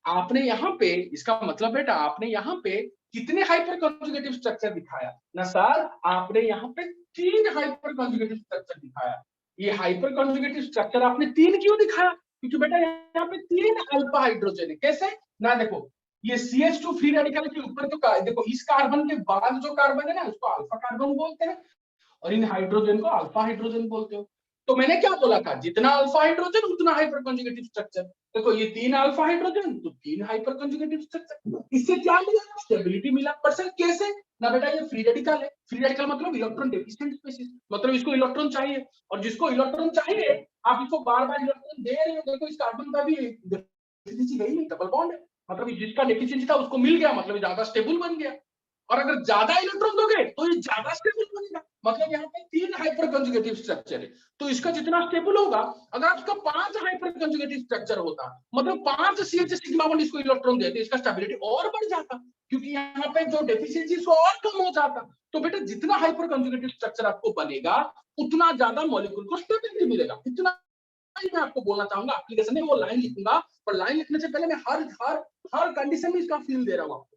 आपने यहाँ पे, इसका मतलब बेटा आपने यहाँ पे कितने हाइपर कंजुगेटिव स्ट्रक्चर दिखाया ना सर? आपने यहाँ पे 3 हाइपर कंजुगेटिव स्ट्रक्चर दिखाया। ये हाइपर कंजुगेटिव स्ट्रक्चर आपने 3 क्यों दिखाया? क्योंकि बेटा यहाँ पे 3 अल्फा हाइड्रोजन है। कैसे ना, देखो ये CH2 फ्री रेडिकल के ऊपर तो देखो, इस कार्बन के बाद जो कार्बन है ना, उसको अल्फा कार्बन बोलते हैं और इन हाइड्रोजन को अल्फा हाइड्रोजन बोलते हो। तो मैंने क्या बोला था, जितना अल्फा हाइड्रोजन उतना हाइपर कंजुगेटिव स्ट्रक्चर। देखो ये 3 अल्फा हाइड्रोजन तो 3 हाइपर कंजुगेटिव स्ट्रक्चर, इससे क्या मिला? स्टेबिलिटी मिला। पर सर कैसे ना बेटा, ये फ्री रेडिकल है, फ्री रेडिकल मतलब इलेक्ट्रॉन डेफिशिएंट स्पीशीज, मतलब इसको इलेक्ट्रॉन चाहिए, और जिसको इलेक्ट्रॉन चाहिए आप इसको बार-बार इलेक्ट्रॉन दे रहे हो। देखो इस कार्बन का भी डेफिशिएंसी गई नहीं, डबल बॉन्ड है, मतलब जिसका डेफिशिएंसी था उसको मिल गया, मतलब ज्यादा स्टेबल बन गया। और अगर ज्यादा इलेक्ट्रॉन दोगे तो ये ज्यादा स्टेबल बनेगा, मतलब यहाँ पे 3 हाइपर कंजुगेटिव स्ट्रक्चर है, तो इसका जितना स्टेबल होगा, अगर आपका 5 हाइपर कंजुगेटिव स्ट्रक्चर होता, मतलब 5 CH सिग्मा बॉन्ड इसको इलेक्ट्रॉन देते, इसका स्टेबिलिटी और बढ़ जाता, क्योंकि यहाँ पे जो डेफिशिएंसी सो और कम हो जाता। तो बेटा जितना हाइपर कंजुगेटिव स्ट्रक्चर आपको बनेगा, उतना ज्यादा मॉलिक्यूल को स्टेबिलिटी मिलेगा। इतना मैं आपको बोलना चाहूंगा। एप्लीकेशन में वो लाइन लिखूंगा, पर लाइन लिखने से पहले मैं हर कंडीशन में इसका फील दे रहा हूँ आपको।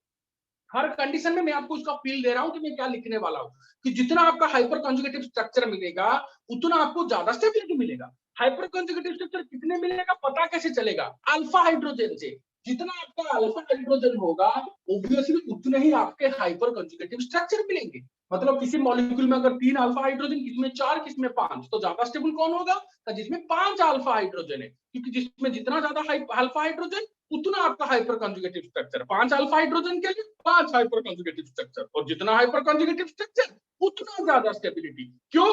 हर कंडीशन में मैं आपको उसका फील दे रहा हूं कि मैं क्या लिखने वाला हूं, कि जितना आपका हाइपर कंजुगेटिव स्ट्रक्चर मिलेगा उतना आपको ज्यादा स्टेबिलिटी मिलेगा। हाइपर कंजुगेटिव स्ट्रक्चर कितने मिलेगा पता कैसे चलेगा? अल्फा हाइड्रोजन से। जितना आपका अल्फा हाइड्रोजन होगा, ऑब्वियसली उतने ही आपके हाइपर कंजुगेटिव स्ट्रक्चर मिलेंगे। मतलब किसी मॉलिक्यूल में अगर 3 अल्फा हाइड्रोजन, किसमें 4, किसमें 5, तो ज्यादा स्टेबल कौन होगा? तो जिसमें 5 अल्फा हाइड्रोजन है, क्योंकि जिसमें जितना ज्यादा अल्फा हाइड्रोजन उतना आपका hyper conjugative structure. 5 alpha hydrogen के लिए 5 हाइपर कंजुगेटिव स्ट्रक्चर, और जितना हाइपर कंजुगेटिव स्ट्रक्चर उतना ज्यादा स्टेबिलिटी। क्यों?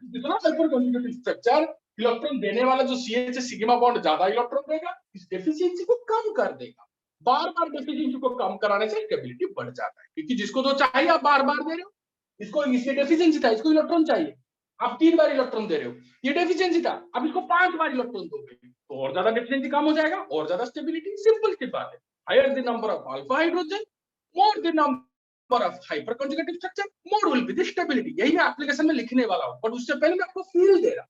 जितना हाइपर कंजुगेटिव स्ट्रक्चर, इलेक्ट्रॉन देने वाला जो CH सिग्मा बॉन्ड ज्यादा इलेक्ट्रॉन देगा, इस डेफिशिएंसी को कम कर देगा। बार बार डेफिशिएंसी को कम कराने से स्टेबिलिटी बढ़ जाता है, क्योंकि जिसको जो चाहिए आप बार बार दे रहे हो। इसको इसकी डेफिशिएंसी था, इसको इलेक्ट्रॉन चाहिए, आप 3 बार इलेक्ट्रॉन दे रहे हो, ये डेफिशिएंसी था, अब इसको 5 बार इलेक्ट्रॉन दोगे तो और ज्यादा डेफिशिएंसी कम हो जाएगा, और ज्यादा स्टेबिलिटी। सिंपल सी बात है। Higher the number of alpha hydrogen, more the number of hyper conjugative structure, more will be the stability. यही मैं एप्लीकेशन में लिखने वाला हूं, पर उससे पहले मैं आपको फील दे रहा हूं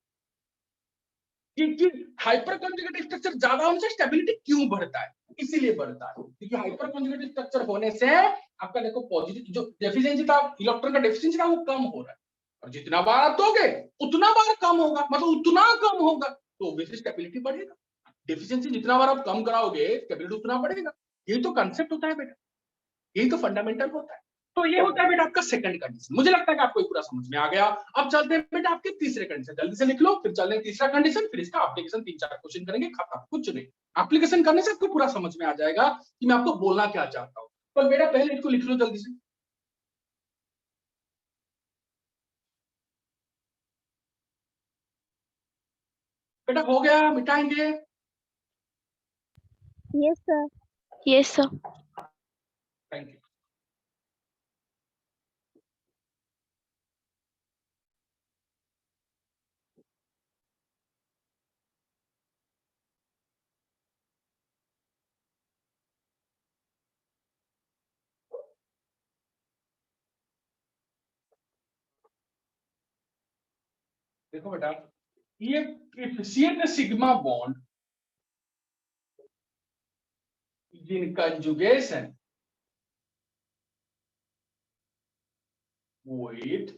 कि हाइपर कंजुगेटिव स्ट्रक्चर ज्यादा होने से स्टेबिलिटी क्यों बढ़ता है। इसीलिए बढ़ता है क्योंकि हाइपर कंजुगेटिव स्ट्रक्चर होने से आपका देखो पॉजिटिव जो डेफिशिएंसी था, इलेक्ट्रॉन का डेफिशिएंसी था, वो कम हो रहा है, और जितना बार आप दोगे उतना बार कम होगा, मतलब उतना कम होगा, तो ऑब्वियसली स्टेबिलिटी बढ़ेगा। डेफिशिएंसी जितना बार आप कम कराओगे, स्टेबिलिटी उतना बढ़ेगा। यही तो कांसेप्ट होता है बेटा, यही तो फंडामेंटल होता है। तो ये होता है बेटा आपका सेकंड कंडीशन। मुझे लगता है कि आपको पूरा समझ में आ गया। अब चलते हैं बेटा आपके तीसरे कंडीशन, जल्दी से लिख लो, फिर चलते हैं तीसरा कंडीशन, फिर इसका एप्लीकेशन 3-4 क्वेश्चन करेंगे, खत्म, कुछ नहीं। एप्लीकेशन करने से आपको पूरा समझ में आ जाएगा कि मैं आपको बोलना क्या चाहता हूँ। तो बेटा पहले इसको लिख लो जल्दी से। बेटा हो गया, मिटाएंगे। Yes, sir. Yes, sir. Thank you. देखो बेटा, ये CH sigma bond in conjugation with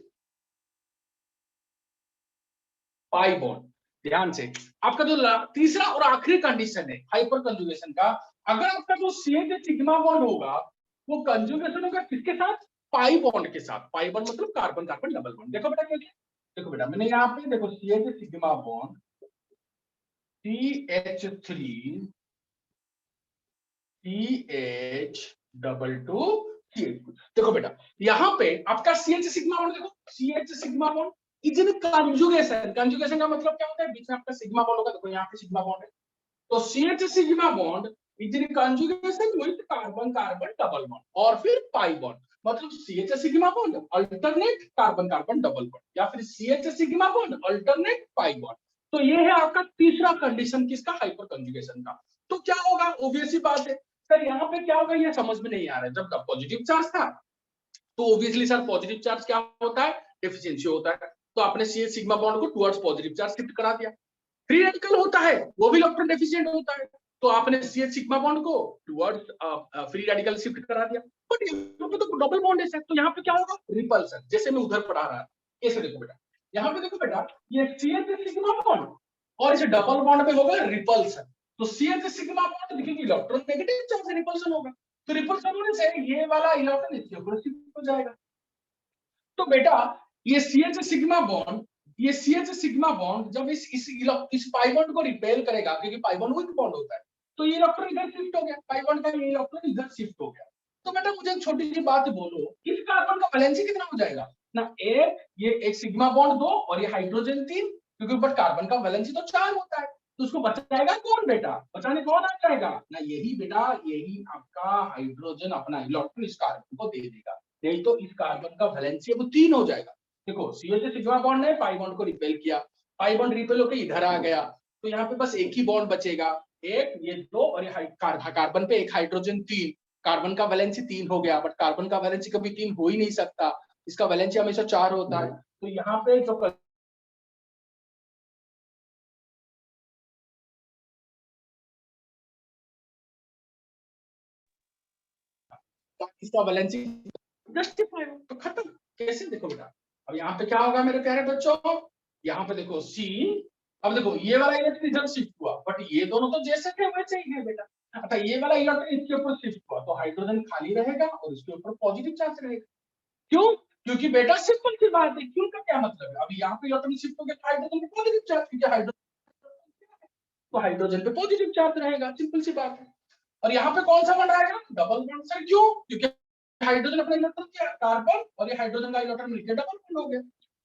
pi bond, ध्यान से आपका जो तीसरा और आखिरी कंडीशन है हाइपर कंजुगेशन का, अगर आपका जो CH सिग्मा बॉन्ड होगा वो कंजुगेशन होगा किसके साथ? पाई बॉन्ड के साथ। पाई बॉन्ड मतलब कार्बन कार्बन डबल बॉन्ड। देखो बेटा क्या किया? देखो बेटा मैंने यहाँ पे देखो CH sigma bond CH3 CH2 CH2। देखो बेटा यहाँ पे आपका CH सिग्मा बॉन्ड, देखो CH sigma bond is in conjugation. Conjugation का मतलब क्या होता है? बीच में आपका सिग्मा बॉन्ड होगा, देखो यहाँ पे सिग्मा बॉन्ड है, तो CH sigma bond is in conjugation with carbon carbon double bond और फिर पाई बॉन्ड, मतलब CH sigma bond alternate carbon carbon double bond या फिर CH sigma bond alternate pi bond. तो ये है आपका तीसरा कंडीशन किसका? हाइपर कंजुगेशन का। तो क्या होगा? ऑब्वियस सी बात है सर, यहाँ पे क्या होगा ये समझ में नहीं आ रहा है। जब पॉजिटिव चार्ज था तो ऑब्वियसली सर पॉजिटिव चार्ज क्या होता है? डेफिशिएंसी होता है। तो आपने CH सिग्मा बॉन्ड को टुवर्ड्स पॉजिटिव चार्ज शिफ्ट करा दिया। फ्री रेडिकल होता है वो भी इलेक्ट्रॉन डेफिशिएंट होता है, तो आपने CH सिग्मा बॉन्ड को टुवर्ड्स फ्री रेडिकल शिफ्ट करा दिया। बट यहाँ पे तो डबल बॉन्ड है सर, तो यहाँ पे क्या होगा? रिपल्सन, जैसे मैं उधर पढ़ा रहा था ऐसे। देखो बेटा यहाँ पे, देखो बेटा ये CH सिग्मा बॉन्ड और इसे डबल बॉन्ड पे होगा रिपल्सन। तो CH सिग्मा बॉन्ड देखिए इलेक्ट्रॉन नेगेटिव चार्ज रिपल्सन होगा, तो रिपल्सन होने से ये वाला इलेक्ट्रॉन इसके ऊपर शिफ्ट हो जाएगा। तो बेटा ये CH सिग्मा बॉन्ड, ये CH सिग्मा बॉन्ड जब इस पाई बॉन्ड को रिपेल करेगा, क्योंकि पाई बॉन्ड वीक बॉन्ड होता है, तो ये इलेक्ट्रॉन इधर शिफ्ट हो गया, पाई बॉन्ड का ये इलेक्ट्रॉन इधर शिफ्ट हो गया। तो बेटा मुझे एक छोटी सी बात बोलो, इस कार्बन का वैलेंसी कितना हो जाएगा ना? एक, ये एक सिग्मा बॉन्ड 2 और ये हाइड्रोजन 3, क्योंकि ऊपर कार्बन का वैलेंसी तो 4 होता है, तो उसको बचाएगा कौन बेटा? बचाने कौन आ जाएगा ना? यही बेटा, यही आपका हाइड्रोजन अपना इलेक्ट्रॉन इस कार्बन को दे देगा, नहीं तो इस कार्बन का वैलेंसी अब 3 हो जाएगा। देखो CH सिग्मा बॉन्ड ने पाई बॉन्ड को रिपेल किया, पाई बॉन्ड रिपेल होकर इधर आ गया, तो यहाँ पे बस एक ही बॉन्ड बचेगा, एक ये 2 और ये कार्बन पे एक हाइड्रोजन 3, कार्बन का वैलेंसी 3 हो गया, बट कार्बन का वैलेंसी कभी 3 हो ही नहीं सकता, इसका वैलेंसी हमेशा 4 होता है। तो यहाँ पे जो इसका वैलेंसी जस्टिफाई हो तो खत्म। कैसे? देखो बेटा अब यहाँ पे क्या होगा मेरे प्यारे बच्चों, यहाँ पे देखो C, अब देखो ये वाला इलेक्ट्रॉन इधर शिफ्ट हुआ, बट ये दोनों तो जैसे थे वैसे ही है बेटा। अच्छा ये वाला इलेक्ट्रॉन इसके ऊपर शिफ्ट हुआ, तो हाइड्रोजन खाली रहेगा और इसके ऊपर पॉजिटिव चार्ज रहेगा। क्यों? क्योंकि बेटा सिंपल सी बात है, क्यों का क्या मतलब है? अभी यहाँ पे इलेक्ट्रॉन शिफ्ट हो गया, हाइड्रोजन पे पॉजिटिव चार्ज, क्योंकि हाइड्रोजन तो हाइड्रोजन पे पॉजिटिव चार्ज रहेगा, सिंपल सी बात है। और यहाँ पे कौन सा बन रहेगा? Double bond sir. क्यों? क्योंकि हाइड्रोजन अपना इलेक्ट्रॉन क्या कार्बन और ये हाइड्रोजन का इलेक्ट्रॉन मिलकर डबल बॉन्ड हो गया।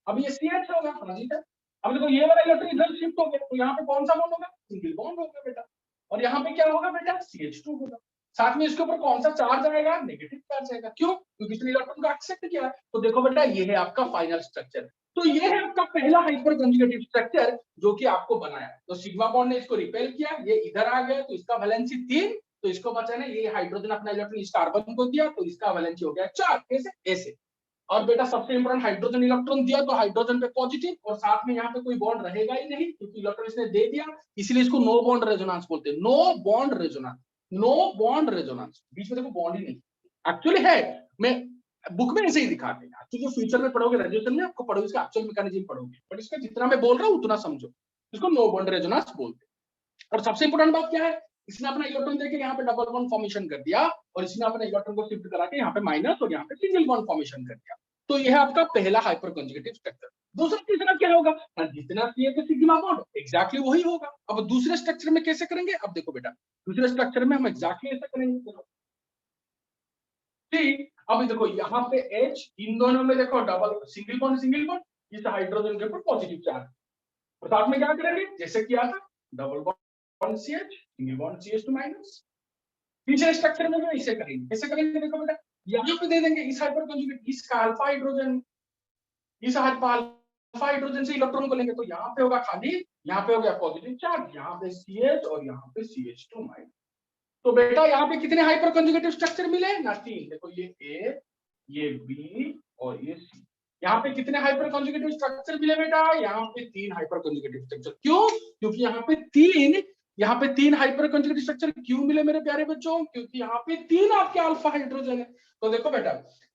अब ये CH होगा, समझिए। अब देखो ये वाला इलेक्ट्रॉन इधर शिफ्ट हो गया, तो यहाँ पे कौन सा बॉन्ड होगा? सिंगल बॉन्ड होगा बेटा। और यहाँ पे क्या होगा बेटा? CH2 होगा। साथ में इसके ऊपर कौन सा चार्ज आएगा? नेगेटिव चार्ज आएगा। क्यों? क्योंकि इसने इलेक्ट्रॉन को एक्सेप्ट किया है। तो देखो बेटा ये है आपका फाइनल स्ट्रक्चर। तो ये है आपका पहला हाइपर कंजुगेटिव स्ट्रक्चर जो कि आपको बनाया। तो सिग्मा बॉन्ड ने इसको रिपेल किया, ये इधर आ गया, तो इसका वैलेंसी 3, तो इसको बचाने ये हाइड्रोजन अपना इलेक्ट्रॉन इस कार्बन को दिया, तो इसका वैलेंसी हो गया 4। कैसे? ऐसे। और बेटा सबसे इंपॉर्टेंट हाइड्रोजन इलेक्ट्रॉन दिया, तो हाइड्रोजन पे पॉजिटिव और साथ में यहाँ पे कोई बॉन्ड रहेगा ही नहीं, क्योंकि इलेक्ट्रॉन इसने दे दिया, इसलिए इसको नो बॉन्ड रेजोनेंस बोलते हैं। No bond resonance, no bond resonance, बीच में देखो बॉन्ड ही नहीं एक्चुअली है। मैं बुक में ऐसे ही दिखाते हैं, क्योंकि फ्यूचर में पढ़ोगे, ग्रेजुएशन में आपको पढ़ोगे, इसका एक्चुअल मैकेनिज्म पढ़ोगे, बट इसका जितना मैं बोल रहा हूँ उतना समझो। इसको नो बॉन्ड रेजोनेंस बोलते हैं। और सबसे इंपॉर्टेंट बात क्या है? इसने अपना इलेक्ट्रॉन देके यहाँ पे डबल बॉन्ड फॉर्मेशन कर दिया, और इसने अपने इलेक्ट्रॉन को शिफ्ट करा के यहाँ पे माइनस और यहाँ पे सिंगल बॉन्ड फॉर्मेशन कर दिया। तो यह आपका पहला हाइपर कंजुगेटिव स्ट्रक्चर। दूसरा तीसरा क्या होगा, जितना CH सिग्मा बॉन्ड एग्जैक्टली वही होगा। अब दूसरे स्ट्रक्चर में कैसे करेंगे, अब देखो बेटा दूसरे स्ट्रक्चर में हम एग्जैक्टली ऐसा करेंगे। ठीक, अब देखो यहाँ पे H, इन दोनों में देखो डबल सिंगल बॉन्ड, इस हाइड्रोजन के ऊपर पॉजिटिव चार्ज। और साथ में क्या करेंगे, जैसे किया था double bond CH, single bond CH2 minus. तीसरे स्ट्रक्चर में भी इसे करेंगे, कैसे करेंगे देखो बेटा, यहाँ पे दे देंगे इस हाइपर कंजुगेट, इसका अल्फा हाइड्रोजन, इस अल्फा हाइड्रोजन से इलेक्ट्रॉन को लेंगे तो यहाँ पे होगा खाली, यहाँ पे हो गया पॉजिटिव चार्ज, यहाँ पे CH और यहाँ पे CH2 माइनस। तो बेटा यहाँ पे कितने हाइपर कंजुगेटिव स्ट्रक्चर मिले ना, 3। देखो ये A, ये B और ये C। यहाँ पे कितने हाइपर कंजुगेटिव स्ट्रक्चर मिले बेटा, यहाँ पे 3 हाइपर कंजुगेटिव स्ट्रक्चर। क्यों, क्योंकि यहाँ पे तीन हाइपर कंजुगेटिव स्ट्रक्चर क्यों मिले मेरे प्यारे बच्चों, क्योंकि यहाँ पे 3 आपके अल्फा हाइड्रोजन है। तो देखो बेटा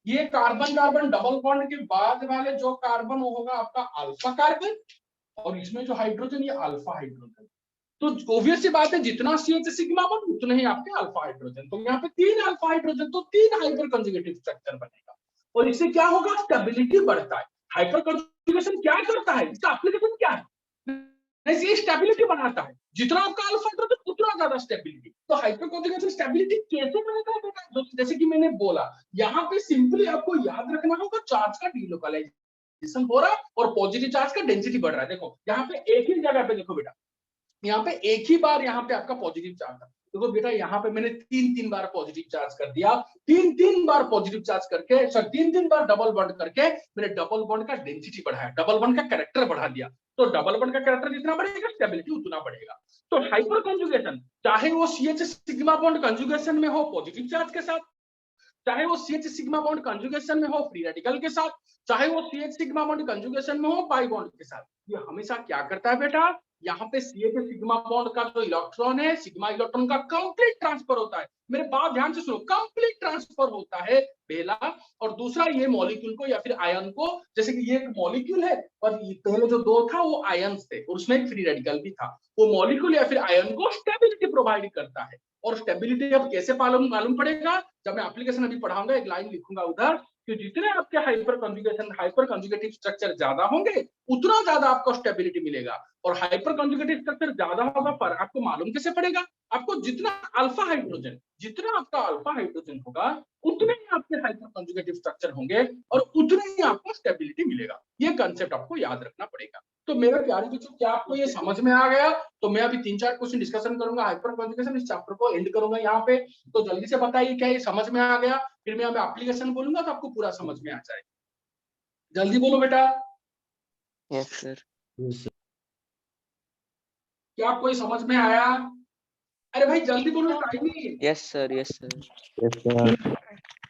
ये कार्बन कार्बन डबल बॉन्ड के बाद वाले जो कार्बन होगा आपका अल्फा कार्बन, और इसमें जो हाइड्रोजन ये अल्फा हाइड्रोजन। तो ऑब्वियस सी बात है जितना CH सिग्मा बॉन्ड उतने ही आपके अल्फा हाइड्रोजन। तो यहाँ पे 3 अल्फा हाइड्रोजन, तो 3 हाइपर कंजुगेटिव स्ट्रक्चर बनेगा। और इससे क्या होगा, स्टेबिलिटी बढ़ता है। हाइपर कंजुगेशन क्या करता है, इसका एप्लीकेशन क्या है, ये स्टेबिलिटी बनाता है। जितना आपका अल्फा हाइड्रोजन उतना ज्यादा स्टेबिलिटी। तो हाइपर कंजुगेशन स्टेबिलिटी कैसे बनेगा बेटा, जैसे कि मैंने बोला यहाँ पे सिंपली आपको याद रखना होगा चार्ज का डीलोकलाइजेशन हो रहा है और पॉजिटिव चार्ज का डेंसिटी बढ़ रहा है। देखो यहाँ पे एक ही जगह पे देखो बेटा, यहाँ पे एक ही बार यहाँ पे आपका पॉजिटिव चार्ज था। देखो बेटा यहाँ पे मैंने 3 बार पॉजिटिव चार्ज कर दिया, 3 बार पॉजिटिव चार्ज करके, सर 3 बार डबल बॉन्ड करके मैंने डबल बॉन्ड का डेंसिटी बढ़ाया, डबल बॉन्ड का कैरेक्टर बढ़ा दिया। तो डबल बॉन्ड का कैरेक्टर जितना बढ़ेगा स्टेबिलिटी उतना बढ़ेगा। तो हाइपर कंजुगेशन चाहे वो CH सिग्मा बॉन्ड कंजुगेशन में हो पॉजिटिव चार्ज के साथ, चाहे वो CH सिग्मा बॉन्ड कंजुगेशन में हो फ्री रेडिकल के साथ, चाहे वो CH सिग्मा बॉन्ड कंजुगेशन में हो पाई बॉन्ड के साथ, ये हमेशा क्या करता है बेटा, यहाँ पे CH सिग्मा बॉन्ड का जो इलेक्ट्रॉन है सिग्मा इलेक्ट्रॉन का कंप्लीट ट्रांसफर होता है। मेरे बात ध्यान से सुनो, कंप्लीट ट्रांसफर होता है पहला। और दूसरा ये मॉलिक्यूल को या फिर आयन को, जैसे कि ये एक मॉलिक्यूल है और पहले जो 2 था वो आयन्स थे और उसमें एक फ्री रेडिकल भी था, वो मॉलिक्यूल या फिर आयन को स्टेबिलिटी प्रोवाइड करता है। और स्टेबिलिटी अब कैसे मालूम पड़ेगा, जब मैं एप्लीकेशन अभी पढ़ाऊंगा एक लाइन लिखूंगा उधर कि जितने आपके हाइपर कंजुगेटिव स्ट्रक्चर ज्यादा होंगे उतना ज्यादा आपको स्टेबिलिटी मिलेगा। और हाइपर कंजुगेटिव स्ट्रक्चर ज्यादा होगा पर आपको मालूम कैसे पड़ेगा, आपको जितना आपका अल्फा हाइड्रोजन होगा उतने ही आपके हाइपर कंजुगेटिव स्ट्रक्चर होंगे और उतने ही आपको स्टेबिलिटी मिलेगा। ये कंसेप्ट आपको याद रखना पड़ेगा। तो मेरे प्यारे बच्चों क्या आपको ये समझ में आ गया, तो मैं अभी 3-4 क्वेश्चन डिस्कशन करूंगा हाइपर कंजुगेशन, इस चैप्टर को एंड करूंगा यहाँ पे। तो जल्दी से बताइए क्या ये समझ में आ गया, फिर मैं अभी एप्लीकेशन बोलूंगा तो आपको पूरा समझ में आ जाएगा। जल्दी बोलो बेटा। Yes sir. क्या आपको ये समझ में आया, अरे भाई जल्दी बोलो, टाइम नहीं। Yes sir, yes sir.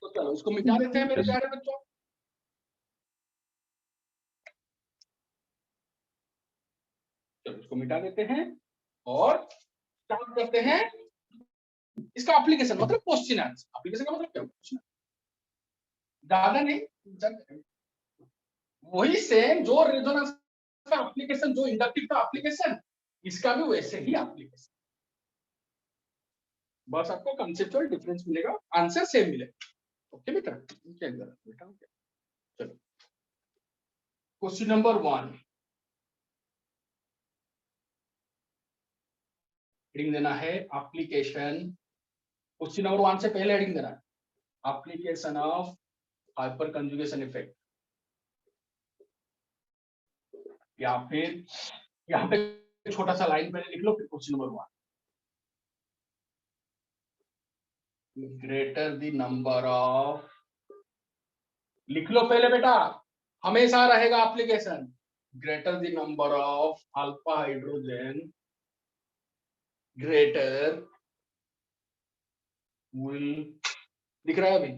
तो चलो इसको मिटा देते हैं मेरे प्यारे बच्चों। चलो इसको मिटा देते हैं और स्टार्ट करते हैं इसका एप्लीकेशन, मतलब क्वेश्चन आंसर। एप्लीकेशन का मतलब क्या है, ज्यादा नहीं, वही सेम जो रेजोनेंस का एप्लीकेशन, जो इंडक्टिव का एप्लीकेशन, इसका भी वैसे ही एप्लीकेशन, बस आपको कंसेप्चुअल डिफरेंस मिलेगा, आंसर सेम मिलेगा। ओके बेटा, चलो क्वेश्चन नंबर 1 हेडिंग देना है एप्लीकेशन। क्वेश्चन नंबर 1 से पहले हेडिंग देना है application of hyper conjugation effect, या फिर यहाँ पे छोटा सा लाइन पहले लिख लो, फिर question number 1। Greater the number of, लिख लो पहले बेटा, हमेशा रहेगा application, greater the number of alpha hydrogen greater will, दिख रहा है अभी,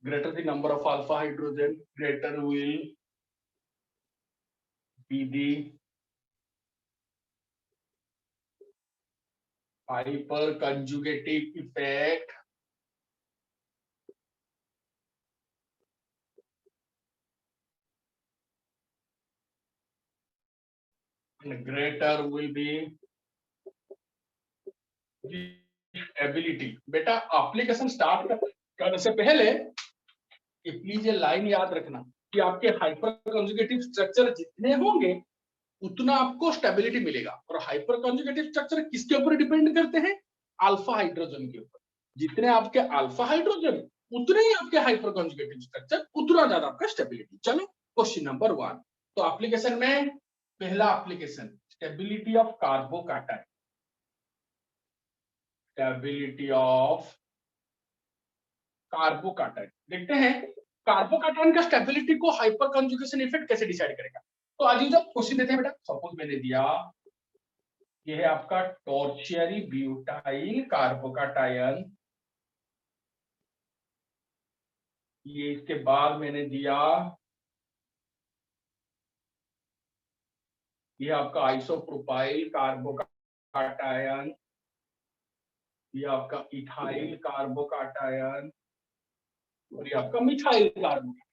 greater the number of alpha hydrogen greater will be the hyper conjugative effect and greater will be stability. बेटा एप्लीकेशन स्टार्ट करने से पहले प्लीज ये लाइन याद रखना कि आपके हाइपर कंजुगेटिव स्ट्रक्चर जितने होंगे उतना आपको स्टेबिलिटी मिलेगा। और हाइपर कंजुगेटिव स्ट्रक्चर किसके ऊपर डिपेंड करते हैं? अल्फा हाइड्रोजन के ऊपर। जितने आपके अल्फा हाइड्रोजन उतने ही आपके हाइपर कंजुगेटिव स्ट्रक्चर, उतना ज्यादा आपका स्टेबिलिटी। चलो क्वेश्चन नंबर 1। तो एप्लीकेशन में पहला application stability of carbocation. Stability of carbocation देखते हैं। कार्बोकैटायन का स्टेबिलिटी को हाइपर कंजुगेशन इफेक्ट कैसे डिसाइड करेगा? तो आज जब क्वेश्चन देते हैं बेटा, सपोज मैंने दिया ये है आपका टॉर्शियरी ब्यूटाइल कार्बोकैटायन, ये इसके बाद मैंने दिया ये आपका आइसोप्रोपाइल कार्बोकैटायन, ये आपका इथाइल कार्बोकैटायन और ये आपका मिथाइल कार्बोकैटायन।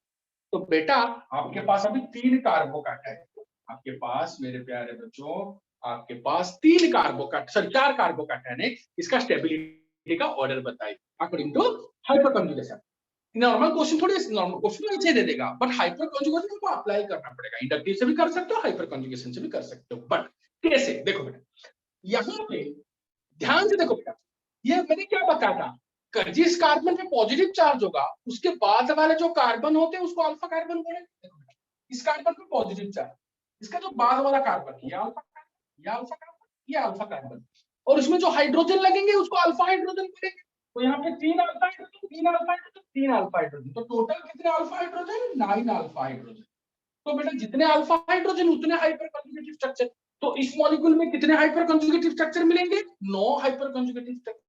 तो बेटा आपके पास अभी 3 कार्बोकैटायन, आपके पास मेरे प्यारे बच्चों आपके पास 3 कार्बोकैटायन 4 कार्बोकैटायन है। इसका स्टेबिलिटी का ऑर्डर बताइए according to hyper conjugation. Normal question थोड़ी नॉर्मल क्वेश्चन ऐसे दे देगा, बट हाइपर कंजुगेशन को अप्लाई करना पड़ेगा। इंडक्टिव से भी कर सकते हो, हाइपर कंजुगेशन से भी कर सकते हो, बट कैसे? देखो बेटा यहाँ पे ध्यान से देखो बेटा, ये मैंने क्या बताया था, जिस कार्बन पे पॉजिटिव चार्ज होगा उसके बाद वाले जो कार्बन होते हैं उसको अल्फा कार्बन बोलेंगे। इस कार्बन पे पॉजिटिव चार्ज, इसका जो बाद वाला कार्बन ये अल्फा कार्बन, ये अल्फा कार्बन, ये अल्फा कार्बन, और इसमें जो हाइड्रोजन लगेंगे उसको अल्फा हाइड्रोजन बोलेंगे। तो यहाँ पे 3 alpha hydrogen, 3 alpha hydrogen, 3 alpha hydrogen, तो टोटल कितने अल्फा हाइड्रोजन? 9 alpha hydrogen. तो बेटा जितने अल्फा हाइड्रोजन उतने हाइपर कंजुगेटिव स्ट्रक्चर। तो इस मॉलिक्यूल में कितने हाइपर कंजुगेटिव स्ट्रक्चर मिलेंगे? 9 हाइपर कंजुगेटिव स्ट्रक्चर।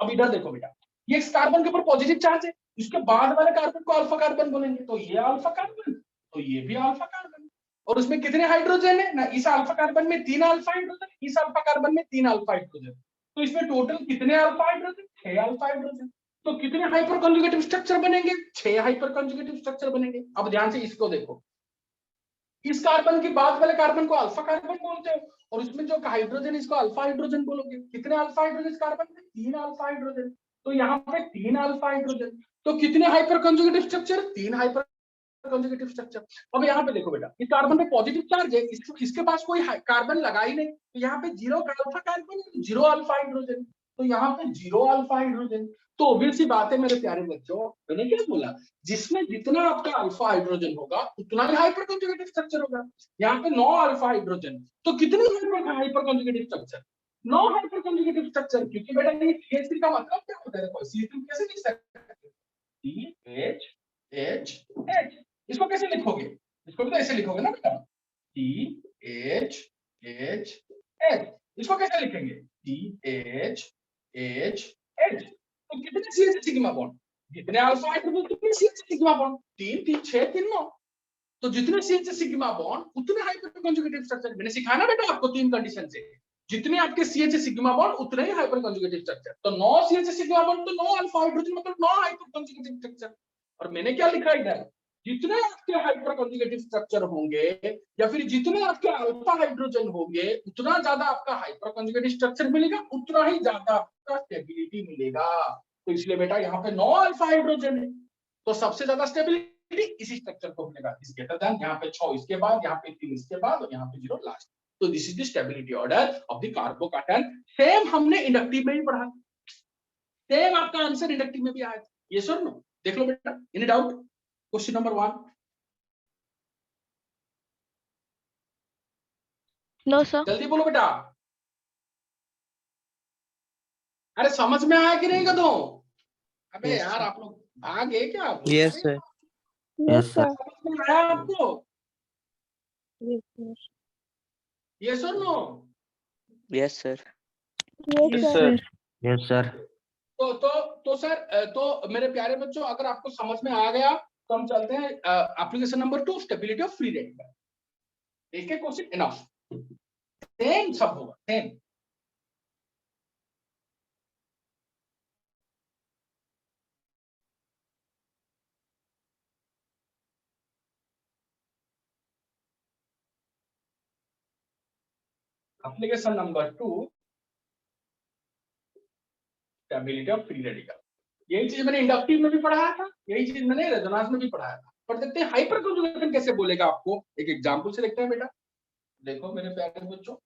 अब इधर देखो बेटा, ये इस कार्बन के ऊपर पॉजिटिव चार्ज है, इसके बाद वाले कार्बन को अल्फा कार्बन बोलेंगे। तो ये अल्फा कार्बन, तो ये भी अल्फा कार्बन। और उसमें कितने हाइड्रोजन है ना? इस अल्फा कार्बन में 3 अल्फा हाइड्रोजन, इस अल्फा कार्बन में 3 अल्फा हाइड्रोजन। तो इसमें टोटल कितने अल्फा हाइड्रोजन? 6 alpha hydrogen. तो कितने हाइपर कंजुगेटिव स्ट्रक्चर बनेंगे? 6 हाइपर कंजुगेटिव स्ट्रक्चर बनेंगे। अब ध्यान से इसको देखो, इस कार्बन के बाद वाले कार्बन को अल्फा कार्बन बोलते हैं, और इसमें जो हाइड्रोजन इसको अल्फा हाइड्रोजन बोलोगे। कितने अल्फा हाइड्रोजन इस कार्बन में? 3 अल्फा हाइड्रोजन। तो यहाँ पे 3 अल्फा हाइड्रोजन, तो कितने hyper conjugative structure? 3 hyper conjugative structure. अब यहाँ पे देखो बेटा, इस कार्बन पे पॉजिटिव चार्ज है, इसके पास कोई कार्बन लगा ही नहीं, तो यहाँ पे 0 अल्फा कार्बन, 0 अल्फा हाइड्रोजन। तो यहाँ पे 0 अल्फा हाइड्रोजन। तो ऑब्वियस सी बात है मेरे प्यारे बच्चों, मैंने क्या बोला, जिसमें जितना आपका अल्फा हाइड्रोजन होगा उतना ही हाइपर कंजुगेटिव स्ट्रक्चर होगा। यहाँ पे 9 अल्फा हाइड्रोजन, तो कितने hyper conjugative structure? 9 hyper conjugative structure. क्योंकि बेटा ये CH3 का मतलब क्या होता है? देखो CH3 कैसे लिख सकते हैं? CHH। इसको कैसे लिखोगे? इसको भी तो ऐसे लिखोगे ना बेटा, CHH। इसको कैसे लिखेंगे? CHH। तो कितने CH सिग्मा बॉन्ड? जितने अल्फा हाइड्रोजन कितने CH सिग्मा बॉन्ड? 3 3 6 3 9। तो जितने CH सिग्मा बॉन्ड उतने हाइपर कंजुगेटिव स्ट्रक्चर। मैंने सिखाया ना बेटा आपको 3 कंडीशन से, जितने आपके CH सिग्मा बॉन्ड उतने ही हाइपर कंजुगेटिव स्ट्रक्चर। तो 9 CH सिग्मा बॉन्ड तो 9 अल्फा हाइड्रोजन मतलब 9 हाइपर कंजुगेटिव स्ट्रक्चर। और मैंने क्या लिखा इधर, जितने आपके हाइपर कंजुगेटिव स्ट्रक्चर होंगे या फिर जितने आपके अल्फा हाइड्रोजन होंगे उतना ज्यादा आपका हाइपर कंजुगेटिव स्ट्रक्चर मिलेगा, उतना ही ज्यादा आपका स्टेबिलिटी मिलेगा। तो इसलिए बेटा यहाँ पे 9 अल्फा हाइड्रोजन है, तो सबसे ज्यादा स्टेबिलिटी इसी स्ट्रक्चर को मिलेगा। इस ग्रेटर देन, यहाँ पे 6 इसके बाद, यहाँ पे 3 इसके बाद, और यहाँ पे 0 लास्ट। तो this is the stability order of the carbocation. Same हमने इंडक्टिव में भी पढ़ा, सेम आपका आंसर इंडक्टिव में भी आया था। ये सुन लो, देख लो बेटा, any doubt? Question number 1। No sir. जल्दी बोलो बेटा, अरे समझ में आया कि नहीं कदों? अबे Yes, यार sir. आप लोग भागे क्या? Yes, sir. Yes sir. समझ में आया आपको? यस ये सुन लो, Yes, sir. Sir. Yes sir. तो सर, तो मेरे प्यारे बच्चों अगर आपको समझ में आ गया तो हम चलते हैं application number 2, stability of free radical. एक क्वेश्चन इनफ, सेम सब होगा, same. Application number 2, stability of free radical. यही चीज मैंने इंडक्टिव में भी पढ़ाया था, यही चीज मैंने रेजोनेंस में भी पढ़ाया था। पर देखते हैं हाइपर कंजुगेशन कैसे बोलेगा आपको, एक एग्जांपल से देखते हैं बेटा। देखो मेरे प्यारे बच्चों,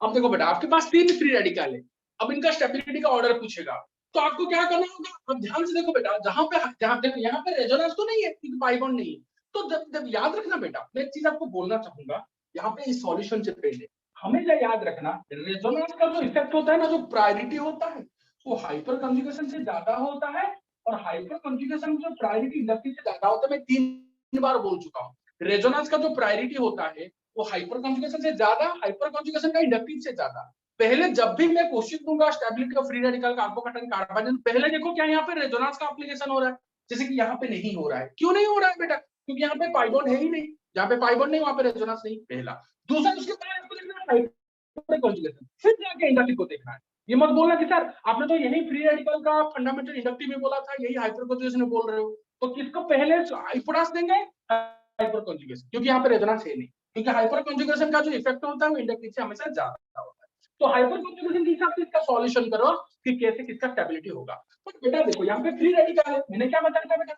अब देखो बेटा, आपके पास 3 फ्री रेडिकल है, अब इनका स्टेबिलिटी का ऑर्डर पूछेगा, तो आपको क्या करना होगा? अब ध्यान से देखो बेटा, जहां देखो यहाँ पे रेजोनेंस तो नहीं है क्योंकि पाई बॉन्ड नहीं है, तो जब याद रखना बेटा, मैं एक चीज आपको बोलना चाहूंगा यहाँ पे इस सॉल्यूशन से पहले हमेशा याद रखना, रेजोनेंस का जो इफेक्ट होता है ना, जो प्रायोरिटी होता है वो हाइपर कंजुगेशन से ज्यादा होता है, और हाइपर कंजुगेशन जो प्रायोरिटी इंडक्टिव से ज्यादा होता है। मैं 3 बार बोल चुका हूँ, रेजोनेंस का जो प्रायोरिटी होता है वो हाइपर कंजुगेशन से ज्यादा, हाइपर कंजुगेशन का इंडक्टिव से ज्यादा। पहले जब भी मैं क्वेश्चन दूंगा stability of free radical carbocation carbogen, पहले देखो क्या यहाँ पे रेजोनेंस का एप्लीकेशन हो रहा है, जैसे कि यहाँ पे नहीं हो रहा है। क्यों नहीं हो रहा है बेटा? क्योंकि यहाँ पे पाई बॉन्ड है ही नहीं, जहाँ पे पाई बॉन्ड नहीं वहां पे रेजोनेंस नहीं, पहला। दूसरा, उसके बाद आपको देखना है हाइपर कंजुगेशन, फिर जाके इंडक्टिव को देखना है। ये मत बोलना कि सर आपने तो यही फ्री रेडिकल का फंडामेंटल इंडक्टिव में बोला था, यही हाइपर कंजुगेशन में बोल रहे हो, तो किसको पहले इंपोर्टेंस देंगे? हाइपर कंजुगेशन, क्योंकि यहाँ पे रेजोनेंस है नहीं, क्योंकि हाइपर कंजुगेशन का जो इफेक्ट होता है वो इंडक्टिव से हमेशा ज्यादा होता है। तो हाइपर कंजुगेशन के हिसाब से इसका सॉल्यूशन करो कि कैसे किसका स्टेबिलिटी होगा। तो बेटा देखो यहाँ पे फ्री रेडिकल है, मैंने क्या बताया था बेटा,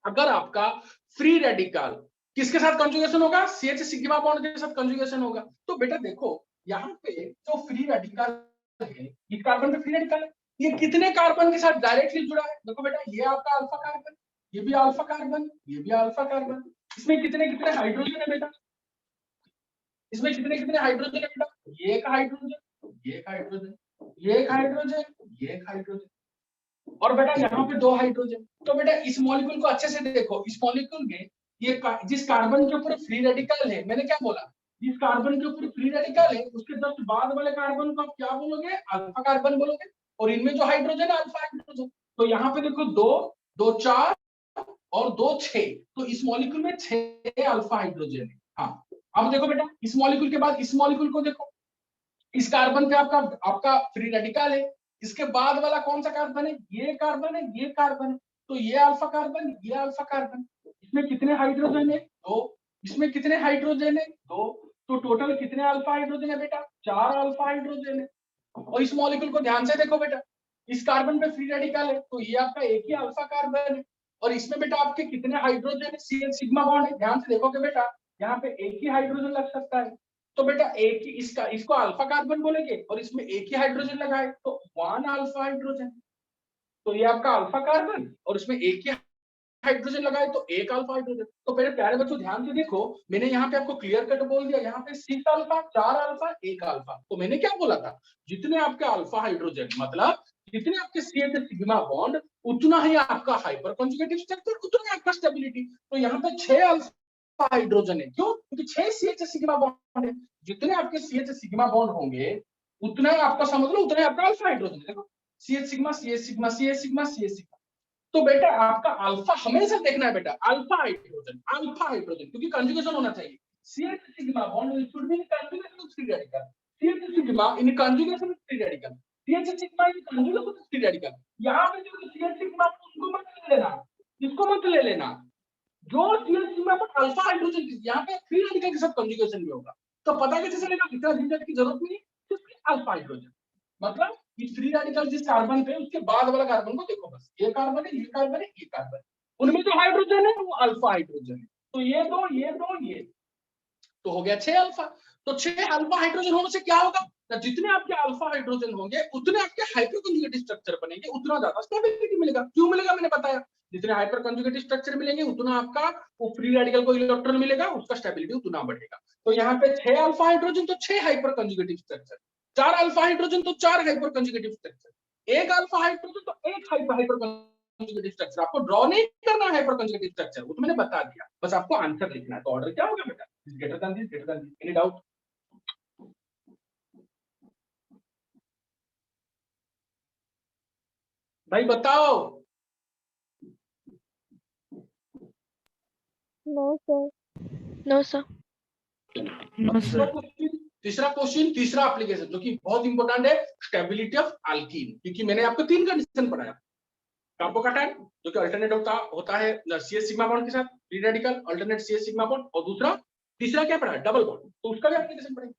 अगर आपका फ्री रेडिकल किसके साथ कंजुगेशन होगा? CH सिग्मा बॉन्ड के साथ कंजुगेशन होगा। तो बेटा देखो यहाँ पे जो फ्री रेडिकल है, इस कार्बन पे फ्री रेडिकल है, ये कितने कार्बन के साथ डायरेक्टली जुड़ा है? देखो बेटा, ये आपका अल्फा कार्बन, ये भी अल्फा कार्बन, ये भी अल्फा कार्बन, इसमें कितने कितने हाइड्रोजन है बेटा? इसमें कितने कितने हाइड्रोजन है बेटा? ये एक हाइड्रोजन, ये एक हाइड्रोजन, ये एक हाइड्रोजन, ये एक हाइड्रोजन, और बेटा यहाँ पे 2 हाइड्रोजन। तो बेटा इस मॉलिक्यूल को अच्छे से देखो, इस मॉलिक्यूल में ये जिस कार्बन के ऊपर फ्री रेडिकल है, मैंने क्या बोला, जिस कार्बन के ऊपर फ्री रेडिकल है उसके जस्ट बाद वाले कार्बन को आप क्या बोलोगे? अल्फा कार्बन बोलोगे, और इनमें जो हाइड्रोजन है अल्फा हाइड्रोजन। तो यहाँ पे देखो 2 2 4 और 2 6, तो इस मॉलिक्यूल में 6 अल्फा हाइड्रोजन है। हाँ, अब देखो बेटा इस मॉलिक्यूल के बाद इस मॉलिक्यूल को देखो, इस कार्बन पे आपका आपका फ्री रेडिकल है, इसके बाद वाला कौन सा कार्बन है? ये कार्बन है, ये कार्बन है, तो ये अल्फा कार्बन, ये अल्फा कार्बन। इसमें कितने हाइड्रोजन है? 2। इसमें कितने हाइड्रोजन है? 2। तो टोटल कितने अल्फा हाइड्रोजन है बेटा? 4 अल्फा हाइड्रोजन है। और इस मॉलिक्यूल को ध्यान से देखो बेटा, इस कार्बन पे फ्री रेडिकल है, तो ये आपका एक ही अल्फा कार्बन है, और इसमें बेटा आपके कितने हाइड्रोजन है? CH सिग्मा बॉन्ड है। ध्यान से देखोगे बेटा, यहाँ पे एक ही हाइड्रोजन लग सकता है, तो बेटा एक ही इसका, इसको अल्फा कार्बन बोलेंगे, और इसमें एक ही हाइड्रोजन लगाए तो 1 अल्फा हाइड्रोजन। तो ये आपका अल्फा कार्बन, और इसमें एक ही हाइड्रोजन लगाए तो एक अल्फा हाइड्रोजन। तो मेरे प्यारे बच्चों ध्यान से देखो, मैंने यहाँ पे आपको क्लियर कट बोल दिया, यहाँ पे 6 अल्फा, 4 अल्फा, 1 अल्फा। तो मैंने क्या बोला था, जितने आपके अल्फा हाइड्रोजन, मतलब जितने आपके CH सिग्मा बॉन्ड, उतना ही आपका हाइपर कंजुगेटिव स्ट्रक्चर, उतना ही आपका स्टेबिलिटी। तो यहाँ पे 6 अल्फा हाइड्रोजन है, क्यों? क्योंकि 6 CH सिग्मा बॉन्ड है, जितने आपके CH सिग्मा बॉन्ड होंगे उतना ही आपका, समझ लो उतना ही आपका अल्फा हाइड्रोजन। देखो CH sigma, CH sigma, CH sigma, CH sigma. तो बेटा आपका अल्फा हमेशा देखना है बेटा, अल्फा हाइड्रोजन, अल्फा हाइड्रोजन, क्योंकि कंजुगेशन होना चाहिए। CH sigma bond should be in conjugation with free radical, CH sigma in conjugation with free radical, CH sigma in conjugation with free radical. यहां पे जो CH सिग्मा उसको मत ले लेना, इसको मत ले लेना, जो CH सिग्मा पर अल्फा हाइड्रोजन यहां पे फ्री रेडिकल के साथ कंजुगेशन भी होगा, तो पता कैसे चलेगा? इतना झंझट की जरूरत नहीं, सिर्फ अल्फा हाइड्रोजन, मतलब इस फ्री रेडिकल जिस कार्बन पे उसके बाद वाला कार्बन को देखो, बस ये कार्बन है, ये कार्बन है, ये कार्बन, उनमें जो हाइड्रोजन है वो अल्फा हाइड्रोजन है, तो ये दो, ये दो, ये, तो हो गया 6 अल्फा। तो 6 अल्फा हाइड्रोजन होने से क्या होगा? जितने आपके अल्फा हाइड्रोजन होंगे उतने आपके हाइपर कंजुगेटिव स्ट्रक्चर बनेंगे, उतना ज्यादा स्टेबिलिटी मिलेगा। क्यों मिलेगा? मैंने बताया, जितने हाइपर कंजुगेटिव स्ट्रक्चर मिलेंगे उतना आपका वो फ्री रेडिकल को इलेक्ट्रॉन मिलेगा, उसका स्टेबिलिटी उतना बढ़ेगा। तो यहाँ पे 6 अल्फा हाइड्रोजन तो 6 hyper conjugative structure, 4 alpha hydrogen तो 4 hyper conjugative structure, 1 alpha hydrogen तो 1 हाइपर कंजुगेटिव स्ट्रक्चर। आपको ड्रॉ नहीं करना है हाइपर कंजुगेटिव स्ट्रक्चर, वो तो मैंने बता दिया, बस आपको आंसर लिखना है। तो ऑर्डर क्या होगा बेटा? Greater than this, greater than this. Any doubt? भाई बताओ। No, sir. No, sir. No, sir. Question तीसरा क्वेश्चन, तीसरा एप्लीकेशन जो कि बहुत इंपॉर्टेंट है, स्टेबिलिटी ऑफ अल्कीन, क्योंकि मैंने आपको 3 कंडीशन पढ़ाया। कार्बोकैटायन जो कि अल्टरनेट होता है CH सिग्मा बॉन्ड के साथ, free radical alternate CH sigma bond, और दूसरा तीसरा क्या पढ़ा है, डबल बॉन्ड, तो उसका भी एप्लीकेशन पढ़ेंगे।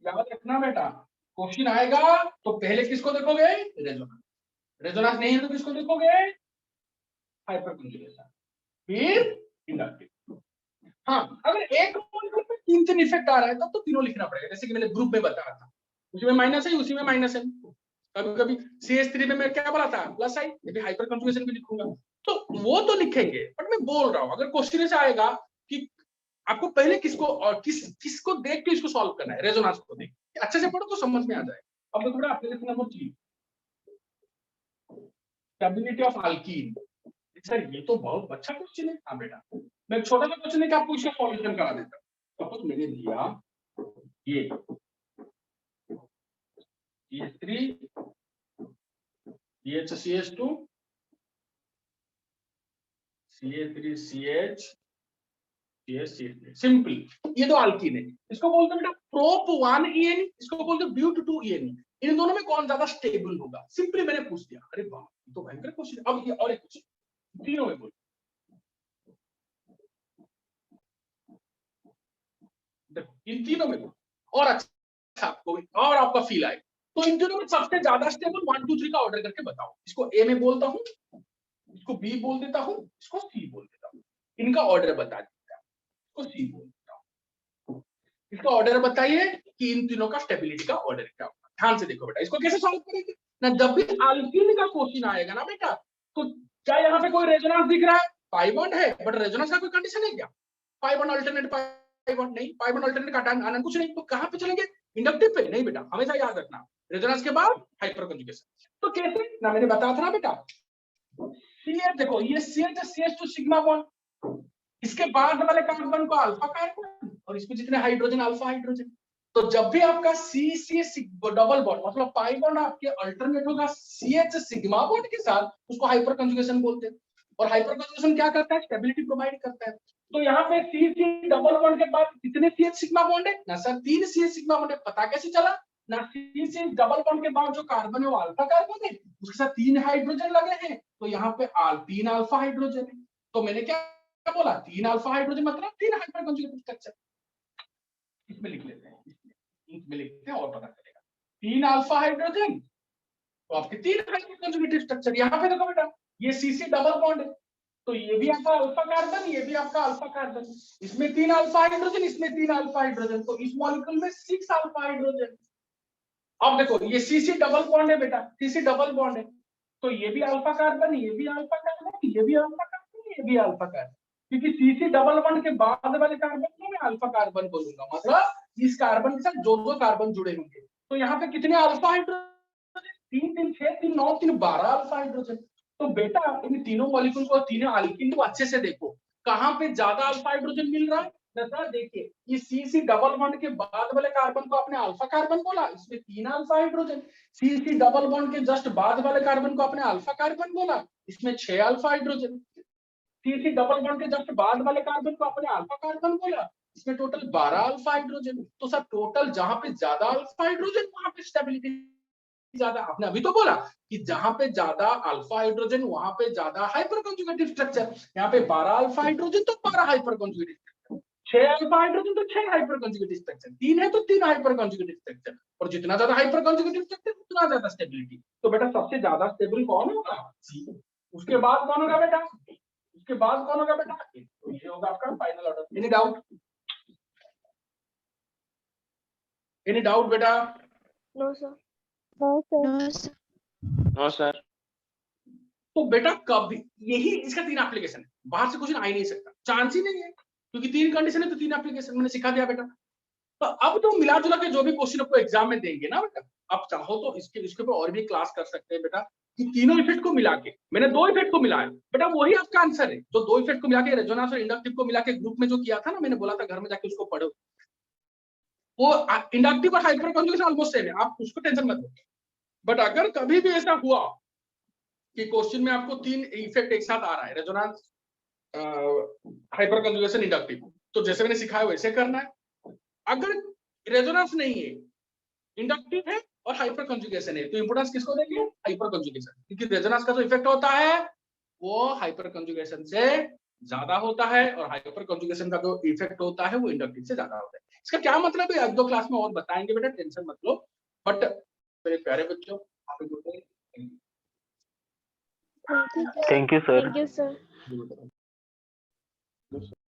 याद रखना बेटा, क्वेश्चन आएगा तो पहले किसको देखोगे, रेजोनेंस, रेजोनेंस नहीं है तो किसको देखोगे, हाइपरकंजुगेशन, फिर इंडक्टिव। हाँ, अगर एक मॉलिक्यूल पे 3 इफेक्ट आ रहा है तब तो तीनों लिखना पड़ेगा, जैसे कि मैंने ग्रुप में बताया था, उसमें माइनस है उसी में माइनस है, कभी कभी CH3 में मैं क्या बोला था, प्लस आई, ये भी हाइपर कंजुगेशन भी लिखूंगा, तो वो तो लिखेंगे, बट मैं बोल रहा हूँ अगर क्वेश्चन ऐसे आएगा कि आपको पहले किसको और किसको देख के इसको सॉल्व करना है, रेजोनेंस को देख के अच्छे से पढ़ो तो समझ में आ जाएगा। अब देखो बेटा application number 3, stability of alkyne. Sir ये तो बहुत अच्छा क्वेश्चन है। हाँ बेटा, मैं छोटा सा क्वेश्चन है कि आपको इसका सॉल्यूशन करा देता हूँ। सपोज मैंने दिया ये CH3 CH2 CH3CH CH3, simple, ये दो अल्कीन है, इसको बोलते हैं बेटा प्रोप 1 EN, इसको बोलते हैं ब्यूट 2 EN। इन दोनों में कौन ज्यादा स्टेबल होगा, सिंपली मैंने पूछ दिया। अरे वाह, ये तो भयंकर क्वेश्चन। अब ये और एक क्वेश्चन, तीनों में बोल देखो, इन तीनों में और अच्छा आपको और आपका फील आए तो इन तीनों में सबसे ज्यादा स्टेबल 1 2 3 का ऑर्डर करके बताओ। इसको ए में बोलता हूँ, इसको बी बोल देता हूँ, इसको सी बोल देता हूँ, इनका ऑर्डर बता देता हूँ, इसको सी बोल देता हूँ। इसका ऑर्डर बताइए कि इन तीनों का स्टेबिलिटी का ऑर्डर क्या होगा। ध्यान से देखो बेटा, इसको कैसे सॉल्व करेंगे ना, जब भी अल्कीन का क्वेश्चन आएगा ना बेटा, तो क्या यहाँ पे कोई रेजोनेंस दिख रहा है, पाई बॉन्ड है, बट रेजोनेंस का कोई कंडीशन है क्या, pi bond alternate pi bond नहीं, पाई बॉन्ड अल्टरनेट का आना कुछ नहीं, तो कहां पे चलेंगे, इंडक्टिव पे नहीं बेटा, हमेशा याद रखना रेजोनेंस के बाद हाइपर कंजुगेशन। तो कैसे ना, मैंने बताया था ना बेटा, CH देखो, ये CH2 सिग्मा बॉन्ड, इसके बाद वाले कार्बन को अल्फा कार्बन, और इसमें जितने हाइड्रोजन अल्फा हाइड्रोजन। तो जब भी आपका CC डबल बॉन्ड मतलब पाई बॉन्ड आपके अल्टरनेट होगा CH सिग्मा बॉन्ड के साथ, उसको हाइपर कंजुगेशन बोलते हैं। और हाइपर कंजुगेशन क्या करता है, स्टेबिलिटी प्रोवाइड करता है। तो यहाँ पे CC डबल बॉन्ड के बाद कितने CH सिग्मा बॉन्ड है ना सर, 3 CH सिग्मा बॉन्ड है। पता कैसे चला ना, CC डबल बॉन्ड के बाद जो कार्बन है वो अल्फा कार्बन है, उसके साथ 3 हाइड्रोजन लगे हैं, तो यहाँ पे 3 अल्फा हाइड्रोजन है। तो मैंने क्या बोला, 3 अल्फा हाइड्रोजन मतलब 3 हाइपर कंजुगेटेड स्ट्रक्चर। इसमें लिख लेते हैं, इसमें लिखते हैं और पता चलेगा, 3 अल्फा हाइड्रोजन तो आपके 3 हाइपर कंजुगेटेड स्ट्रक्चर। यहाँ पे देखो बेटा, ये CC डबल बॉन्ड है, तो ये भी आपका अल्फा कार्बन, ये भी आपका अल्फा कार्बन, इसमें 3 अल्फा हाइड्रोजन, इसमें 3 अल्फा हाइड्रोजन, तो इस मॉलिक्यूल में 6 अल्फा हाइड्रोजन। अब देखो ये CC डबल बॉन्ड है बेटा, CC डबल बॉन्ड है, तो ये भी अल्फा कार्बन, ये भी अल्फा कार्बन, ये भी अल्फा कार्बन, ये भी अल्फा कार्बन, क्योंकि CC डबल बॉन्ड के बाद वाले कार्बन को मैं अल्फा कार्बन बोलूंगा, मतलब इस कार्बन के साथ जो कार्बन जुड़े होंगे। तो यहाँ पे कितने अल्फा हाइड्रोजन, 3 3 6 3 9 3 12 अल्फा हाइड्रोजन। तो बेटा इन तीनों मॉलिक्यूल को, तीनों अल्कीन को अच्छे से देखो, कहाँ पे ज्यादा अल्फा हाइड्रोजन मिल रहा है। देखिए ये CC डबल बॉन्ड के बाद वाले कार्बन को आपने अल्फा कार्बन बोला, इसमें 3 alpha hydrogen. CC double bond के जस्ट बाद वाले कार्बन को आपने अल्फा कार्बन बोला, इसमें 6 alpha hydrogen. CC double bond के जस्ट बाद वाले कार्बन को आपने अल्फा कार्बन बोला, इसमें टोटल 12 अल्फा हाइड्रोजन। तो सब टोटल जहां पे ज्यादा अल्फा हाइड्रोजन वहां पे स्टेबिलिटी ज्यादा। आपने अभी तो बोला कि जहां पे ज्यादा अल्फा हाइड्रोजन वहां पे ज्यादा हाइपर कंजुगेटिव स्ट्रक्चर। यहाँ पे 12 अल्फा हाइड्रोजन तो 12 हाइपर कंजुगेटिव, 6 अल्फा हाइड्रोजन तो 6 हाइपर कंजुगेटिव स्ट्रक्चर, 3 है तो 3 हाइपर कंजुगेटिव स्ट्रक्चर, और जितना ज्यादा हाइपर कंजुगेटिव स्ट्रक्चर उतना ज्यादा स्टेबिलिटी। तो बेटा सबसे ज्यादा स्टेबल कौन होगा, सी। उसके बाद कौन होगा बेटा, उसके बाद कौन होगा बेटा, तो ये होगा आपका final order. Any doubt, any doubt बेटा? No sir. No sir. No sir. No sir. तो बेटा कभी यही इसका 3 एप्लीकेशन है, बाहर से क्वेश्चन आ ही नहीं सकता, चांस ही नहीं है, क्योंकि 3 कंडीशन है तो 3 एप्लीकेशन मैंने सिखा दिया बेटा। तो अब तो मिला जुला के जो भी क्वेश्चन आपको एग्जाम में देंगे ना बेटा, आप चाहो तो इसके ऊपर और भी क्लास कर सकते हैं बेटा, कि तीनों इफेक्ट को मिला के, मैंने 2 इफेक्ट को मिलाया बेटा, वही आपका आंसर है। जो 2 इफेक्ट को मिला के रेजोनेंस और इंडक्टिव को मिला के ग्रुप में जो किया था ना, मैंने बोला था घर में जाके उसको पढ़ो, वो इंडक्टिव और हाइपर कंजुगेशन ऑलमोस्ट सेम है, आप उसको टेंशन मत लो। बट अगर कभी भी ऐसा हुआ कि क्वेश्चन में आपको 3 इफेक्ट एक साथ आ रहा है, रेजोनेंस, हाइपर कंजुगेशन, इंडक्टिव। तो जैसे मैंने सिखाया वैसे करना है। अगर रेजोनेंस नहीं है, इंडक्टिव है और हाइपर कंजुगेशन है, तो इंपोर्टेंस किसको देंगे? हाइपर कंजुगेशन, क्योंकि रेजोनेंस का जो इफेक्ट होता है वो हाइपर कंजुगेशन से ज्यादा होता है और हाइपर कंजुगेशन का जो इफेक्ट होता है वो इंडक्टिव से ज्यादा होता है। इसका क्या मतलब है, 1-2 क्लास में और बताएंगे बेटा, टेंशन मत लो। बट मेरे प्यारे बच्चों, आप good Thank you. Thank you, sir. Thank you, sir. Day.